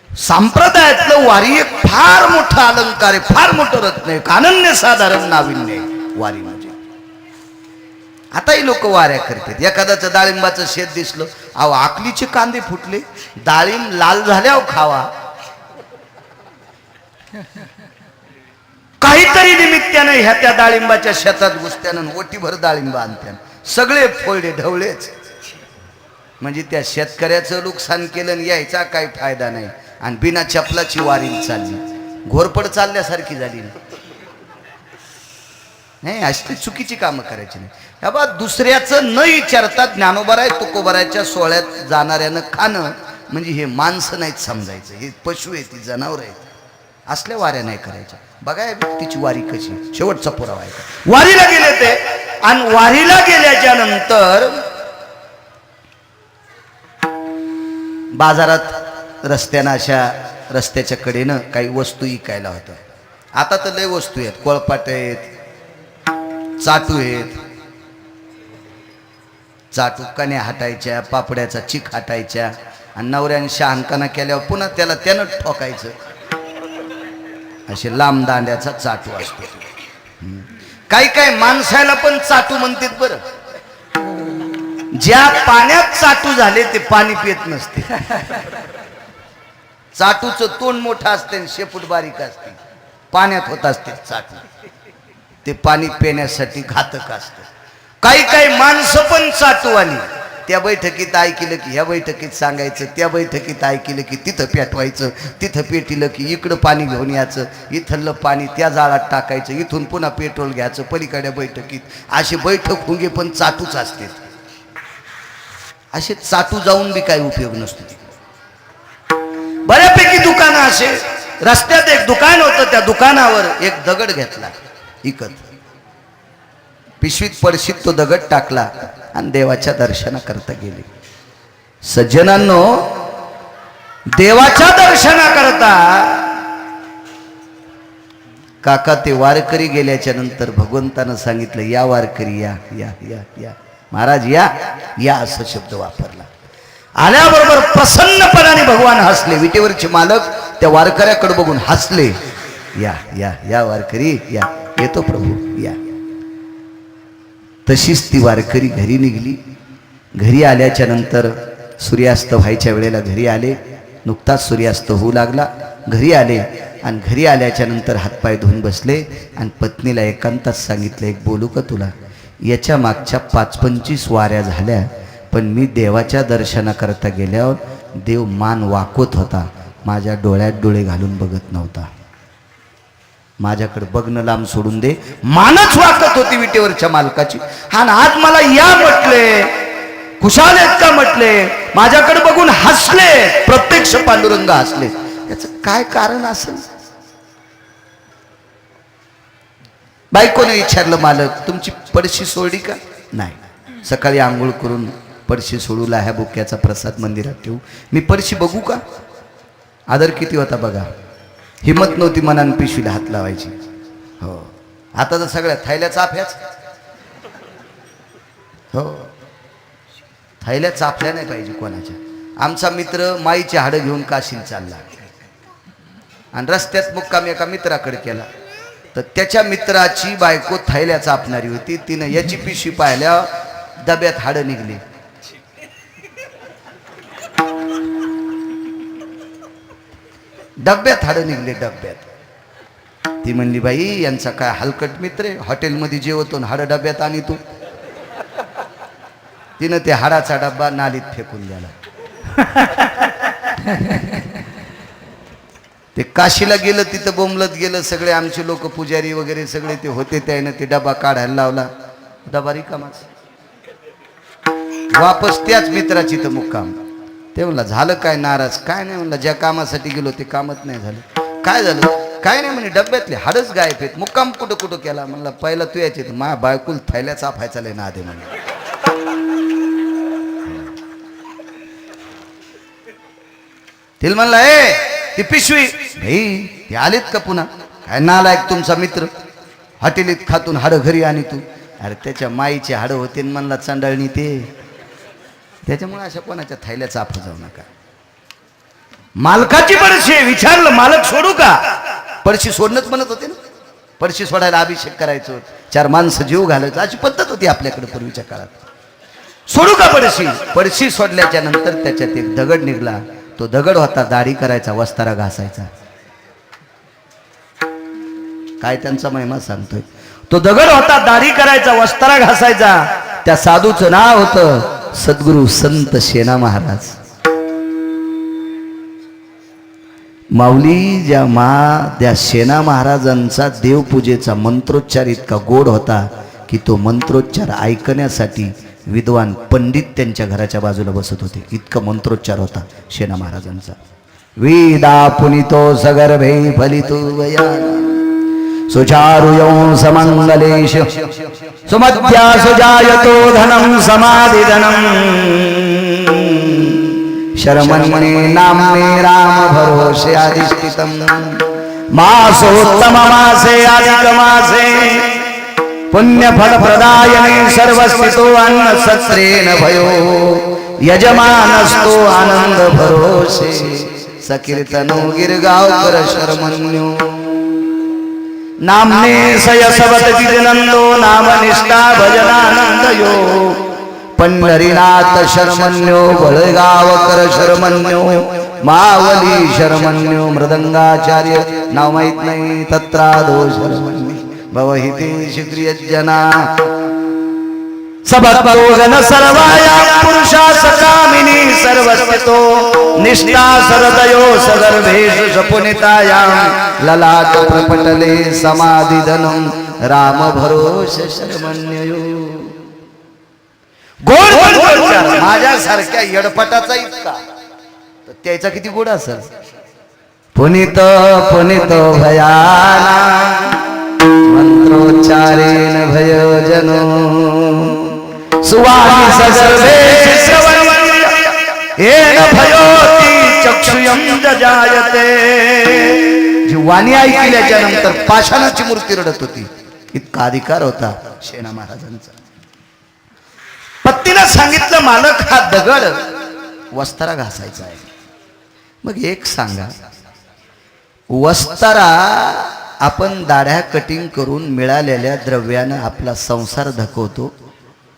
संप्रदायातलं वारी एक फार मोठा अलंकार आहे, फार मोठं रत्न आहे, अनन्य साधारण नाविन्य आहे वारी म्हणजे. आताही लोक वाऱ्या करतात. एखाद्याचं डाळिंबाचं शेत दिसलं, अहो आकलीचे कांदे फुटले, डाळिंब लाल झाल्यावर खावा. काहीतरी निमित्तानं ह्या त्या डाळिंबाच्या शेतात घुसत्यानं ओटीभर डाळिंब आणत्यानं सगळे फोडे ढवळेच. म्हणजे त्या शेतकऱ्याचं नुकसान केलं, यायचा काही फायदा नाही. आणि बिना चपलाची वारी चालली, घोरपड चालल्यासारखी झाली नाही. अशी चुकीची कामं करायची नाही. ह्या बा दुसऱ्याचं न विचारता ज्ञानोबाराय तुकोबारायच्या सोहळ्यात जाणाऱ्यानं खाणं म्हणजे हे माणसं नाहीत समजायचं. हे पशु आहे, ती जनावर आहेत. असल्या वाऱ्या नाही करायच्या. बघा या व्यक्तीची वारी कशी. शेवटचा पुरावा आहे. वारीला गेले ते, आणि वारीला गेल्याच्या नंतर बाजारात रस्त्यानं अशा रस्त्याच्या कडेनं काही वस्तू विकायला होत्या. आता तर लय वस्तू आहेत. कोळपाट आहेत, चाटू आहेत. चाटू कण्या हाटायच्या, पापड्याचा चिक हाटायच्या आणि नवऱ्याने शहाणपणा केल्यावर पुन्हा त्यानं ठोकायचं. असे लांब दांड्याचा चाटू असतो. काही काही माणसाला पण चाटू म्हणतात बरं. ज्या पाण्यात चाटू झाले ते पाणी पित नसते. चाटूचं तोंड मोठं असते, शेपूट बारीक असते, पाण्यात होत असते चाटू. ते पाणी पिण्यासाठी घातक असतं. काही काही माणसं पण चाटूवाली. त्या बैठकीत ऐकलं की ह्या बैठकीत सांगायचं, त्या बैठकीत ऐकलं की तिथं पेटवायचं, तिथं पेटिलं की इकडं पाणी घेऊन यायचं, इथलं पाणी त्या जाळात टाकायचं, इथून पुन्हा पेट्रोल घ्यायचं पलीकडल्या बैठकीत. असे बैठक हुंगे पण चाटूच असते. असे चाटू जाऊन बी काही उपयोग नसतो. बऱ्यापैकी दुकानं असे. रस्त्यात एक दुकान होतं, त्या दुकानावर एक दगड घेतला इकत. पिशवीत पडशीत तो दगड टाकला आणि देवाच्या दर्शनाकरता गेले. सज्जनांनो, देवाच्या दर्शनाकरता काका ते वारकरी गेल्याच्या नंतर भगवंतानं सांगितलं, या वारकरी या या या या महाराज या या असं शब्द वापरला. आल्याबरोबर प्रसन्नपणाने भगवान हसले. विटेवरचे मालक त्या वारकऱ्याकडे बघून हसले. या या या वारकरी या, येतो प्रभू या. तशीच ती वारकरी घरी निघली. घरी आल्याच्या नंतर सूर्यास्त व्हायच्या वेळेला घरी आले. नुकताच सूर्यास्त होऊ लागला. घरी आले आणि घरी आल्याच्या नंतर हातपाय धुवून बसले आणि पत्नीला एकांतात सांगितलं, एक बोलू का तुला? याच्या मागच्या 25-25 वाऱ्या झाल्या, पण मी देवाच्या दर्शनाकरता गेल्यावर देव मान वाकवत होता, माझ्या डोळ्यात डोळे घालून बघत नव्हता. माझ्याकडे बघणं लांब सोडून दे, मानच वाकत होती विटेवरच्या मालकाची. आणि आज मला या म्हटले, खुशाल आहेत का म्हटले, माझ्याकडे बघून हसले, प्रत्यक्ष पांडुरंग हसले. याचं काय कारण असेल? बायकोने विचारलं, मालक तुमची पडशी सोडली का? नाही. सकाळी आंघोळ करून पडशी सोडू, ह्या बुक्याचा प्रसाद मंदिरात ठेवू. मी पडशी बघू का? आदर किती होता बघा. हिम्मत नव्हती मनान पिशवीला हात लावायची. हो, आता तर सगळ्या थैल्या चाफ्याच. हो, थैल्या चाफल्या नाही पाहिजे कोणाच्या. आमचा मित्र माईची हाडं घेऊन काशीला चालला आणि रस्त्यात मुक्काम एका मित्राकडे केला. तर त्याच्या मित्राची बायको थैल्या चापणारी होती. तिनं याची पिशवी पाहिल्या, डब्यात हाडं निघली. डब्यात हाडं निघले, डब्यात. ती म्हणली, बाई यांचा काय हलकट मित्र आहे, हॉटेलमध्ये जेवतो हाडं डब्यात आणि तू. तिनं ते हाडाचा डब्बा नालीत फेकून द्याला. ते काशीला गेलं, तिथं बोंबलत गेलं. सगळे आमचे लोक पुजारी वगैरे सगळे ते होते, त्यानं ते डबा काढायला लावला. डबा रिकामाच. वापस त्याच मित्राची तर मुक्काम. ते म्हणला, झालं काय नाराज? काय नाही म्हणला, ज्या कामासाठी गेलो ते कामच नाही झालं. काय झालं? काय नाही म्हणे, डब्यातले हाडच गायब आहेत. मुक्काम कुठं कुठं केला? म्हणला, पहिला तू यायचे मा बायकुल थैल्या चाफायचा लय ना दे म्हणलं. तिला म्हणला, ए ती पिशवी भाई, ते आलेत का पुन्हा? काय नालायक तुमचा मित्र, हॉटेलीत खातून हाडं घरी आणि तू. अरे त्याच्या माईचे हाडं होते म्हणला, चंडाळणी ते. त्याच्यामुळे अशा कोणाच्या थैल्या चाफा जाऊ नका. मालकाची पडशी विचारलं, मालक सोडू का? पडशी सोडणंच म्हणत होते ना. पडशी सोडायला अभिषेक करायचो, 4 माणसं जीव घालायचं, अशी पद्धत होती आपल्याकडे पूर्वीच्या काळात. सोडू का पडशी? पडशी सोडल्याच्या नंतर त्याच्यात एक दगड निघला. तो दगड होता दाढी करायचा, वस्तारा घासायचा. काय त्यांचा महिमा सांगतोय. तो दगड होता दाढी करायचा, वस्तारा घासायचा. त्या साधूचं नाव होतं सद्गुरु संत शेना महाराज. माऊली त्या शेना महाराजांचा देवपूजेचा मंत्रोच्चार इतका गोड होता की तो मंत्रोच्चार ऐकण्यासाठी विद्वान पंडित त्यांच्या घराच्या बाजूला बसत होते. इतका मंत्रोच्चार होता शेना महाराजांचा. वेदा पुनितो सगर्भे फलितो वयाना सुचारुयो समंगलेश सुमध्या सुजायतो धनं समाधिधनं शर्मण्ये नाम्ने राम भरोसे अधिष्ठितं मासोत्तम मासे अधिक मासे पुण्यफल प्रदायने सर्वस्थितो अन्न सत्रेण भयो यजमानस्तो आनंद भरोसे सकीर्तनो गिरगावकर शर्मण्यो नामने सयसवत विजनंदो नामनिष्ठा भजनानंदयो पंढरीनाथ शर्मण्यो बळगावकर शर्मण्यो मावली शर्मण्यो मृदंगाचार्य नाव माहित नाही तत्रादो शर्मण्यो भवहिते शिक्रियजना सबत्तोगन सर्वाया पुरुषास कामिनी सर्वस्थितो निष्ठा सरदयो सगर्भेषु सपुनितायां ललाट प्रपटले समाधिधनं राम भरोसे शर्मण्यो. गोड मंत्रोच्चार माझ्यासारख्या येडपटाचा इतका तर त्याचा किती गोड असेल. पुनित पुनित भयाना मंत्रोच्चारेण भयजनो सुवाणी सगर्भे येन भयोती चक्षुयं जजायते. जी वाणी ऐकल्याच्या नंतर पाषाणाची मूर्ती रडत होती. इतका अधिकार होता शेना महाराजांचा. पत्नीला सांगितलं, मालक हा दगड वस्तारा घासायचा आहे. मग एक सांगा, वस्तारा आपण दाढ्या कटिंग करून मिळालेल्या द्रव्यानं आपला संसार धकवतो,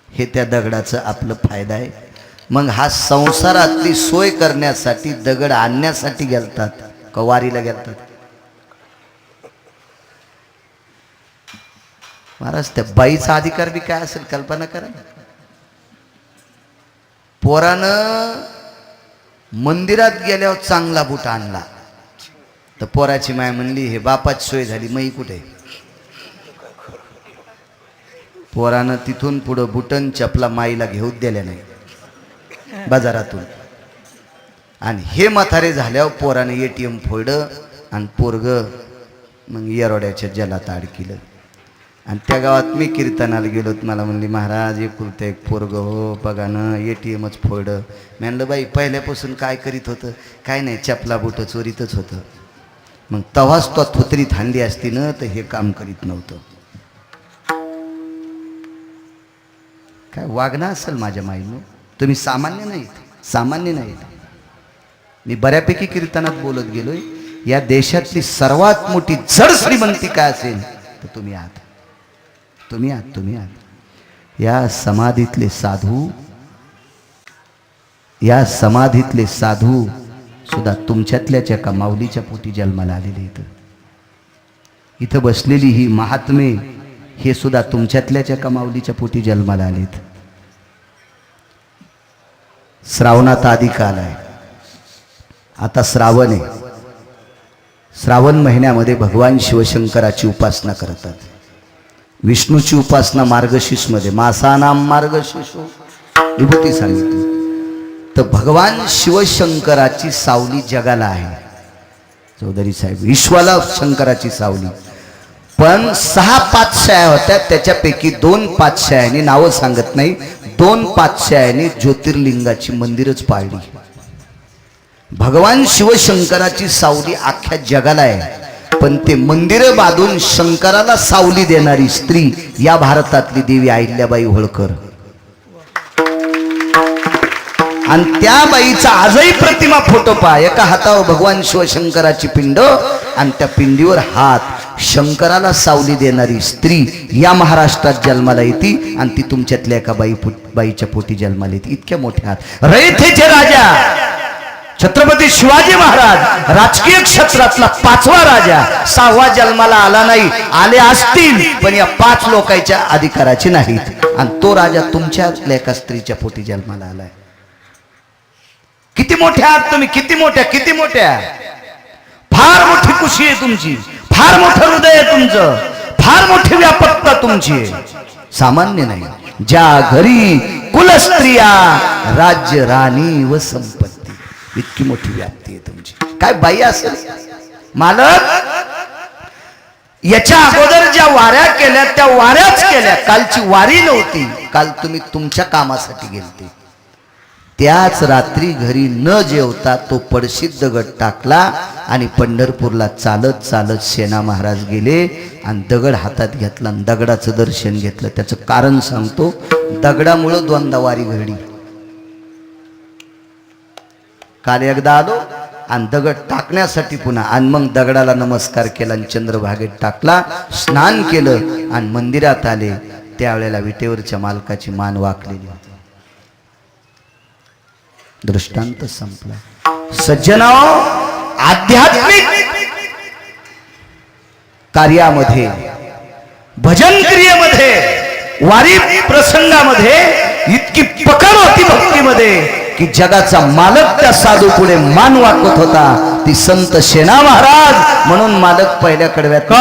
हे त्या दगडाचं आपलं फायदा आहे. मग हा संसारातली सोय करण्यासाठी दगड आणण्यासाठी गेलतात का वारीला गेलतात? महाराज त्या बाईचा अधिकार बी काय असेल कल्पना करा. पोरानं मंदिरात गेल्यावर चांगला बूट आणला तर पोराची माय म्हणली हे बापाची सोय झाली मई कुठे. पोरानं तिथून पुढं बुटन चपला माईला घेऊच दिल्या नाही बाजारातून. आणि हे म्हातारे झाल्यावर पोरानं ATM फोडलं आणि पोरग मग येरोड्याच्या जलात अडकिलं. आणि त्या गावात मी कीर्तनाला गेलो मला म्हणली महाराज एकुलतं एक पोरग हो बघा ना ATMच फोडलं. मी म्हणलं बाई पहिल्यापासून काय करीत होतं. काय नाही चपला बुटं चोरीतच होतं. मग तवाच तो थुतरीत हांडी असती ना तर हे काम करीत नव्हतं. काय वागणं असेल माझ्या माईनं. तुम्ही सामान्य नाहीत सामान्य नाहीत. मी बऱ्यापैकी कीर्तनात बोलत गेलोय. या देशातली सर्वात मोठी जड श्रीमंती काय असेल तर तुम्ही आहात. तुम्ही आहात तुम्ही आहात. या समाधीतले साधू सुद्धा तुमच्यातल्याच एका माऊलीच्या पोटी जन्माला आलेले. इथं बसलेली ही महात्मे हे सुद्धा तुमच्यातल्याच एका माऊलीच्या पोटी जन्माला आलेत. श्रावणात अधिक आलाय. आता श्रावण आहे. श्रावण महिन्यामध्ये भगवान शिवशंकराची उपासना करतात. विष्णूची उपासना मार्गशीर्षमध्ये मासानाम मार्गशीर्षो विभूती सांगितली. तर भगवान शिवशंकराची सावली जगाला आहे. चौधरी साहेब विश्वाला शंकराची सावली. पण 6 पातशाया होत्या. त्याच्यापैकी 2 पातशायांनी नावं सांगत नाही 2 पातशायांनी ज्योतिर्लिंगाची मंदिरच पाळली. भगवान शिवशंकराची सावली अख्ख्या जगाला आहे. पण ते मंदिर बांधून शंकराला सावली देणारी स्त्री या भारतातली देवी अहिल्याबाई होळकर. आणि त्या बाईचा आजही प्रतिमा फोटो पहा. एका हातावर भगवान शिवशंकराची पिंड आणि त्या पिंडीवर हात. शंकराला सावली देणारी स्त्री या महाराष्ट्रात जन्माला येते आणि ती तुमच्यातल्या एका बाईच्या पोटी जन्माला येते. इतक्या मोठ्या हात. रयतेचे राजा छत्रपती शिवाजी महाराज राजकीय क्षेत्रातला 5वा राजा. 6वा जन्माला आला नाही. आले असतील पण या 5 लोकांच्या अधिकाराचे नाहीत. आणि तो राजा तुमच्यातल्या एका स्त्रीच्या पोटी जन्माला आलाय. किती मोठ्या आहात तुम्ही. किती मोठ्या. फार मोठी खुशी आहे तुमची. फार मोठं हृदय आहे तुमचं. फार मोठी व्यापकता तुमची आहे. सामान्य नाही. ज्या घरी कुलस्त्रिया राज्य राणी व संपत्ती. इतकी मोठी व्याप्ती आहे तुमची. काय बाई असेल मालक. याच्या अगोदर ज्या वाऱ्या केल्या त्या वाऱ्याच केल्या. कालची वारी नव्हती. काल तुम्ही तुमच्या कामासाठी गेलते. त्याच रात्री घरी न जेवता तो पडशीत दगड टाकला आणि पंढरपूरला चालत चालत सेना महाराज गेले आणि दगड हातात घेतला आणि दगडाचं दर्शन घेतलं. त्याचं कारण सांगतो. दगडामुळं 2दा वारी घडली. काल एकदा आलो आणि दगड टाकण्यासाठी पुन्हा आणि मग दगडाला नमस्कार केला आणि चंद्रभागेत टाकला. स्नान केलं आणि मंदिरात आले. त्यावेळेला विटेवरच्या मालकाची मान वाकलेली होती. दृष्टांत संपला. सज्जनाओ आध्यात्मिक कार्यामध्ये भजन क्रियेमध्ये वारी प्रसंगामध्ये इतकी पकड होती भक्तीमध्ये की जगाचा मालक त्या साधू पुढे मान वाकवत होता. ती संत सेना महाराज म्हणून मालक पहिल्या कडव्यात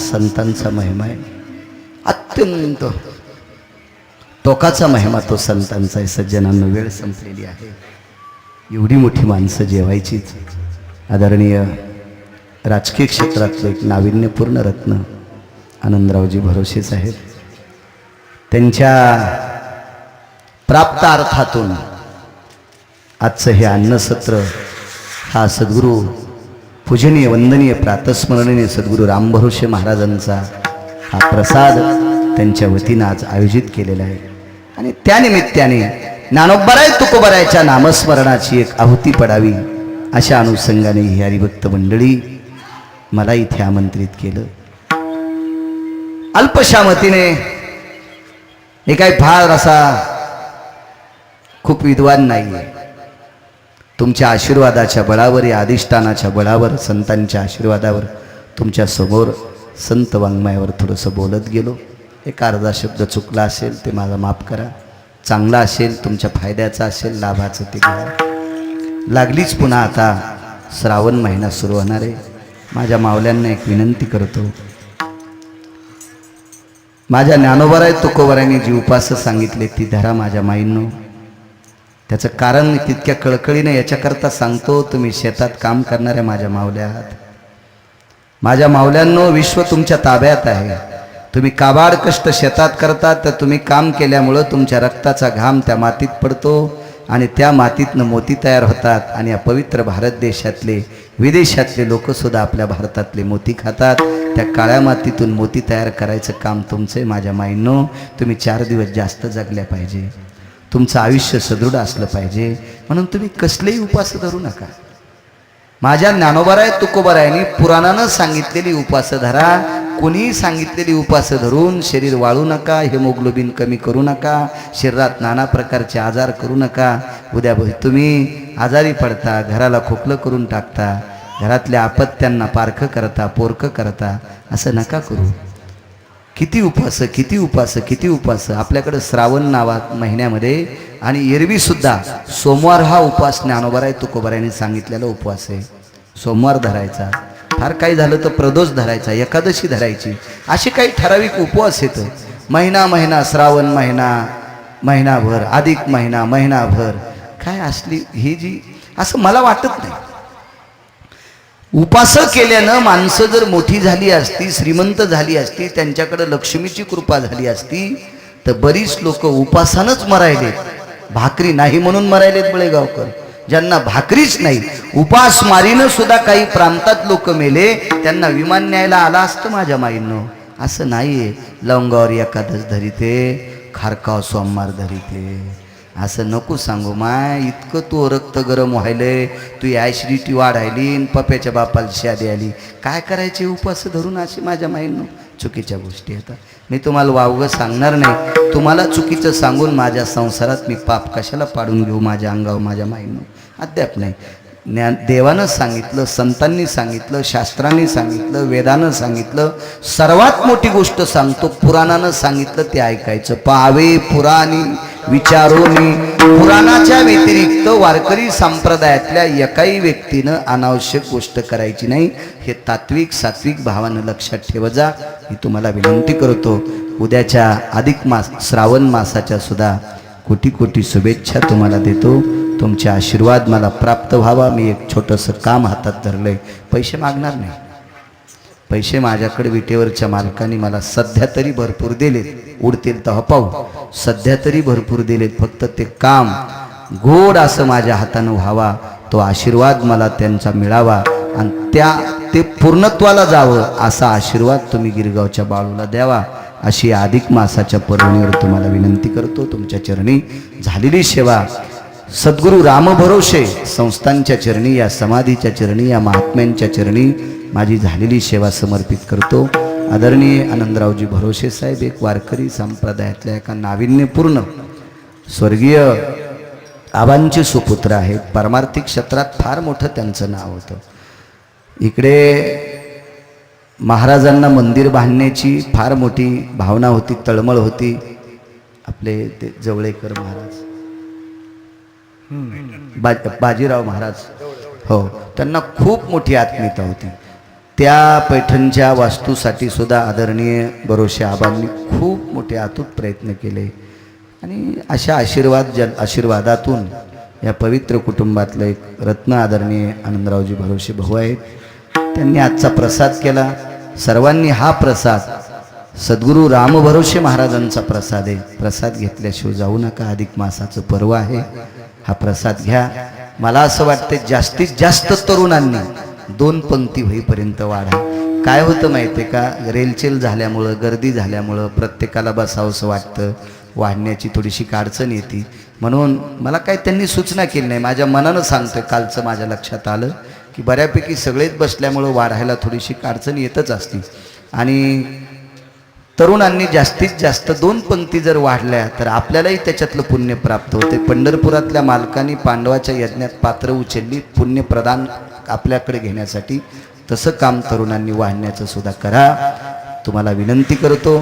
संतांचा महिमा आहे. अत्यंत टोकाचा महिमा तो संतांचा आहे. सज्जनांना वेळ संपलेली आहे. एवढी मोठी माणसं जेवायचीच. आदरणीय राजकीय क्षेत्रातलं एक नाविन्यपूर्ण रत्न आनंदरावजी भरोसे साहेब, त्यांच्या प्राप्त अर्थातून आजचं हे अन्नसत्र हा सद्गुरू पूजनीय वंदनीय प्रातस्मरणीय सद्गुरू राम भरोसे महाराजांचा हा प्रसाद त्यांच्या वतीनं आज आयोजित केलेला आहे. आणि त्यानिमित्ताने ज्ञानोबराय तुकोबरायच्या नामस्मरणाची एक आहुती पडावी अशा अनुषंगाने ही हरिभक्त मंडळी मला इथे आमंत्रित केलं. अल्पशा मतीने हे काही फार असा खूप विद्वान नाही आहे. तुमच्या आशीर्वादाच्या बळावर, या अधिष्ठानाच्या बळावर, संतांच्या आशीर्वादावर तुमच्या समोर संत वाङ्मयावर थोडंसं बोलत गेलो. एक अर्धा शब्द चुकला असेल ते मला माफ करा. चांगला असेल, तुमच्या फायद्याचा असेल, लाभाचं ते घ्या. लागलीच पुन्हा आता श्रावण महिना सुरू होणार आहे. माझ्या मावल्यांना एक विनंती करतो. माझ्या ज्ञानोबराय तुकोबरायांनी जी उपासं सांगितले ती धरा माझ्या माईंनो. त्याचं कारण मी तितक्या कळकळीने याच्याकरता सांगतो, तुम्ही शेतात काम करणाऱ्या माझ्या मावल्या आहात. माझ्या मावल्यांनो, विश्व तुमच्या ताब्यात आहे. तुम्ही काबाड कष्ट शेतात करतात, तर तुम्ही काम केल्यामुळं तुमच्या रक्ताचा घाम त्या मातीत पडतो आणि त्या मातीतनं मोती तयार होतात. आणि या पवित्र भारत देशातले, विदेशातले लोकसुद्धा आपल्या भारतातले मोती खातात. त्या काळ्या मातीतून मोती तयार करायचं काम तुमचं आहे. माझ्या माईंनो, तुम्ही 4 दिवस जास्त जगल्या पाहिजे. तुमचं आयुष्य सदृढ असलं पाहिजे. म्हणून तुम्ही कसलेही उपास धरू नका. माझ्या ज्ञानोबराय तुकोबरायांनी पुराणानं सांगितलेली उपास धरा. कोणीही सांगितलेली उपास धरून शरीर वाळू नका, हेमोग्लोबिन कमी करू नका, शरीरात नाना प्रकारचे आजार करू नका. उद्या तुम्ही आजारी पडता, घराला खोकलं करून टाकता, घरातल्या आपत्त्यांना पारखं करता, पोरकं करता. असं नका करू. किती उपास, किती उपास, किती उपास. आपल्याकडं श्रावण नावात महिन्यामध्ये आणि एरवीसुद्धा सोमवार हा उपास ज्ञानोबराय तुकोबरायांनी सांगितलेला उपवास आहे. सोमवार धरायचा, फार काही झालं तर प्रदोष धरायचा, एकादशी धरायची, असे काही ठराविक उपवास येतं. महिना श्रावण महिना, महिनाभर, अधिक महिना, महिनाभर, काय असली ही जी, असं मला वाटत नाही. उपास केल्यानं माणसं जर मोठी झाली असती, श्रीमंत झाली असती, त्यांच्याकडे लक्ष्मीची कृपा झाली असती, तर बरीच लोक उपासानंच मरायलेत. भाकरी नाही म्हणून मरायलेत बळेगावकर. ज्यांना भाकरीच नाही, उपास मारीनं सुद्धा काही प्रांतात लोक मेले, त्यांना विमान न्यायला आला असतं माझ्या माईंनो. असं नाहीये. लवंगावर एकादश धरिते, खारकाव सोमवार धरिते, असं नको सांगू माय. इतकं तू रक्त गरम व्हायलंय, तू ॲसिडिटी वाढायली, पप्याच्या बापाला शादी आली, काय करायचे उपास धरून? असे माझ्या माईंनो चुकीच्या गोष्टी येतात. मी तुम्हाला वावगं सांगणार नाही. तुम्हाला चुकीचं सांगून माझ्या संसारात मी पाप कशाला पाडून घेऊ माझ्या अंगावर माझ्या माईंनो? अद्याप नाही. देवानं सांगितलं, संतांनी सांगितलं, शास्त्रांनी सांगितलं, वेदानं सांगितलं, सर्वात मोठी गोष्ट सांगतो, पुराणानं सांगितलं ते ऐकायचं. पाहावे पुराणी विचारोनी. पुराणाच्या व्यतिरिक्त वारकरी संप्रदायातल्या एकाही व्यक्तीनं अनावश्यक गोष्ट करायची नाही. हे तात्विक सात्विक भावानं लक्षात ठेवा जा, मी तुम्हाला विनंती करतो. उद्याच्या अधिक मास, श्रावण मासाच्या सुद्धा कोटी कोटी शुभेच्छा तुम्हाला देतो. तुमचे आशीर्वाद मला प्राप्त व्हावा. मी एक छोटंसं काम हातात धरलंय. पैसे मागणार नाही. पैसे माझ्याकडे विटेवरच्या मालकाने मला सध्या तरी भरपूर दिलेत. उडतील तर पाहू. सध्या तरी भरपूर दिलेत. फक्त ते काम गोड असं माझ्या हातानं व्हावा, तो आशीर्वाद मला त्यांचा मिळावा आणि ते पूर्णत्वाला जावं असा आशीर्वाद तुम्ही गिरगावच्या बाळूला द्यावा, अशी अधिक मासाच्या पर्वणीवर तुम्हाला विनंती करतो. तुमच्या चरणी झालेली सेवा सद्गुरू रामभरोसे संस्थांच्या चरणी, या समाधीच्या चरणी, या महात्म्यांच्या चरणी माझी झालेली सेवा समर्पित करतो. आदरणीय आनंदरावजी भरोसे साहेब एक वारकरी संप्रदायातल्या एका नाविन्यपूर्ण स्वर्गीय आबांचे सुपुत्र आहेत. पारमार्थिक क्षेत्रात फार मोठं त्यांचं नाव होतं. इकडे महाराजांना मंदिर बांधण्याची फार मोठी भावना होती, तळमळ होती. आपले ते जवळेकर महाराज, बाजीराव महाराज, हो, त्यांना खूप मोठी आत्मीयता होती. त्या पैठणच्या वास्तूसाठी सुद्धा आदरणीय भरोसे आबांनी खूप मोठे अतूट प्रयत्न केले आणि अशा आशीर्वादातून या पवित्र कुटुंबातलं एक रत्न आदरणीय आनंदरावजी भरोसे भाऊ आहेत. त्यांनी आजचा प्रसाद केला. सर्वांनी हा प्रसाद सद्गुरू राम भरोसे महाराजांचा प्रसाद आहे. प्रसाद घेतल्याशिवाय जाऊ नका. अधिक मासाचं पर्व आहे. हा प्रसाद घ्या. मला असं वाटतं जास्तीत जास्त तरुणांनी 2 पंक्ती होईपर्यंत वाढा. काय होतं माहिती आहे का, रेलचेल झाल्यामुळं गर्दी झाल्यामुळं प्रत्येकाला बसावंसं वाटतं, वाढण्याची थोडीशी अडचण येते. म्हणून मला काय त्यांनी सूचना केली नाही, माझ्या मनानं सांगतोय. कालचं माझ्या लक्षात आलं की बऱ्यापैकी सगळेच बसल्यामुळं वाढायला थोडीशी अडचण येतच असते आणि तरुणांनी जास्तीत जास्त 2 पंक्ती जर वाढल्या तर आपल्यालाही त्याच्यातलं पुण्य प्राप्त होते. पंढरपुरातल्या मालकांनी पांडवाच्या यज्ञात पात्र उचलली पुण्य प्रदान आपल्याकडे घेण्यासाठी. तसं काम तरुणांनी वाढण्याचं सुद्धा करा. तुम्हाला विनंती करतो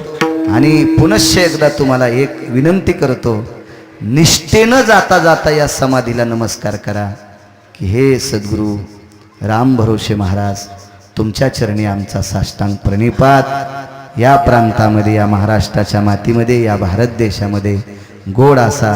आणि पुनश्च एकदा तुम्हाला एक विनंती करतो, निष्ठेनं जाता जाता या समाधीला नमस्कार करा की हे सद्गुरू राम भरोसे महाराज, तुमच्या चरणी आमचा साष्टांग प्रणिपात. या प्रांतामध्ये, या महाराष्ट्राच्या मातीमध्ये, या भारत देशामध्ये गोड असा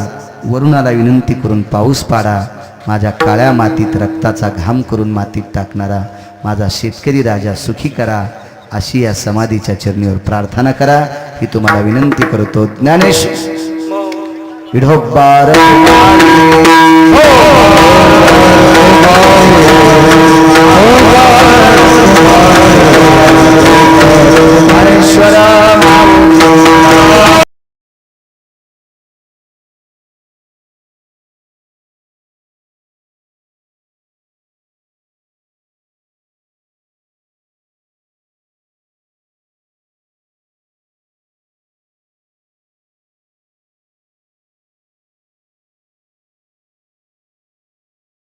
वरुणाला विनंती करून पाऊस पाडा. माझ्या काळ्या मातीत रक्ताचा घाम करून मातीत टाकणारा माझा शेतकरी राजा सुखी करा, अशी या समाधीच्या चरणीवर प्रार्थना करा ही तुम्हाला विनंती करतो. ज्ञानेश्वर विढोबा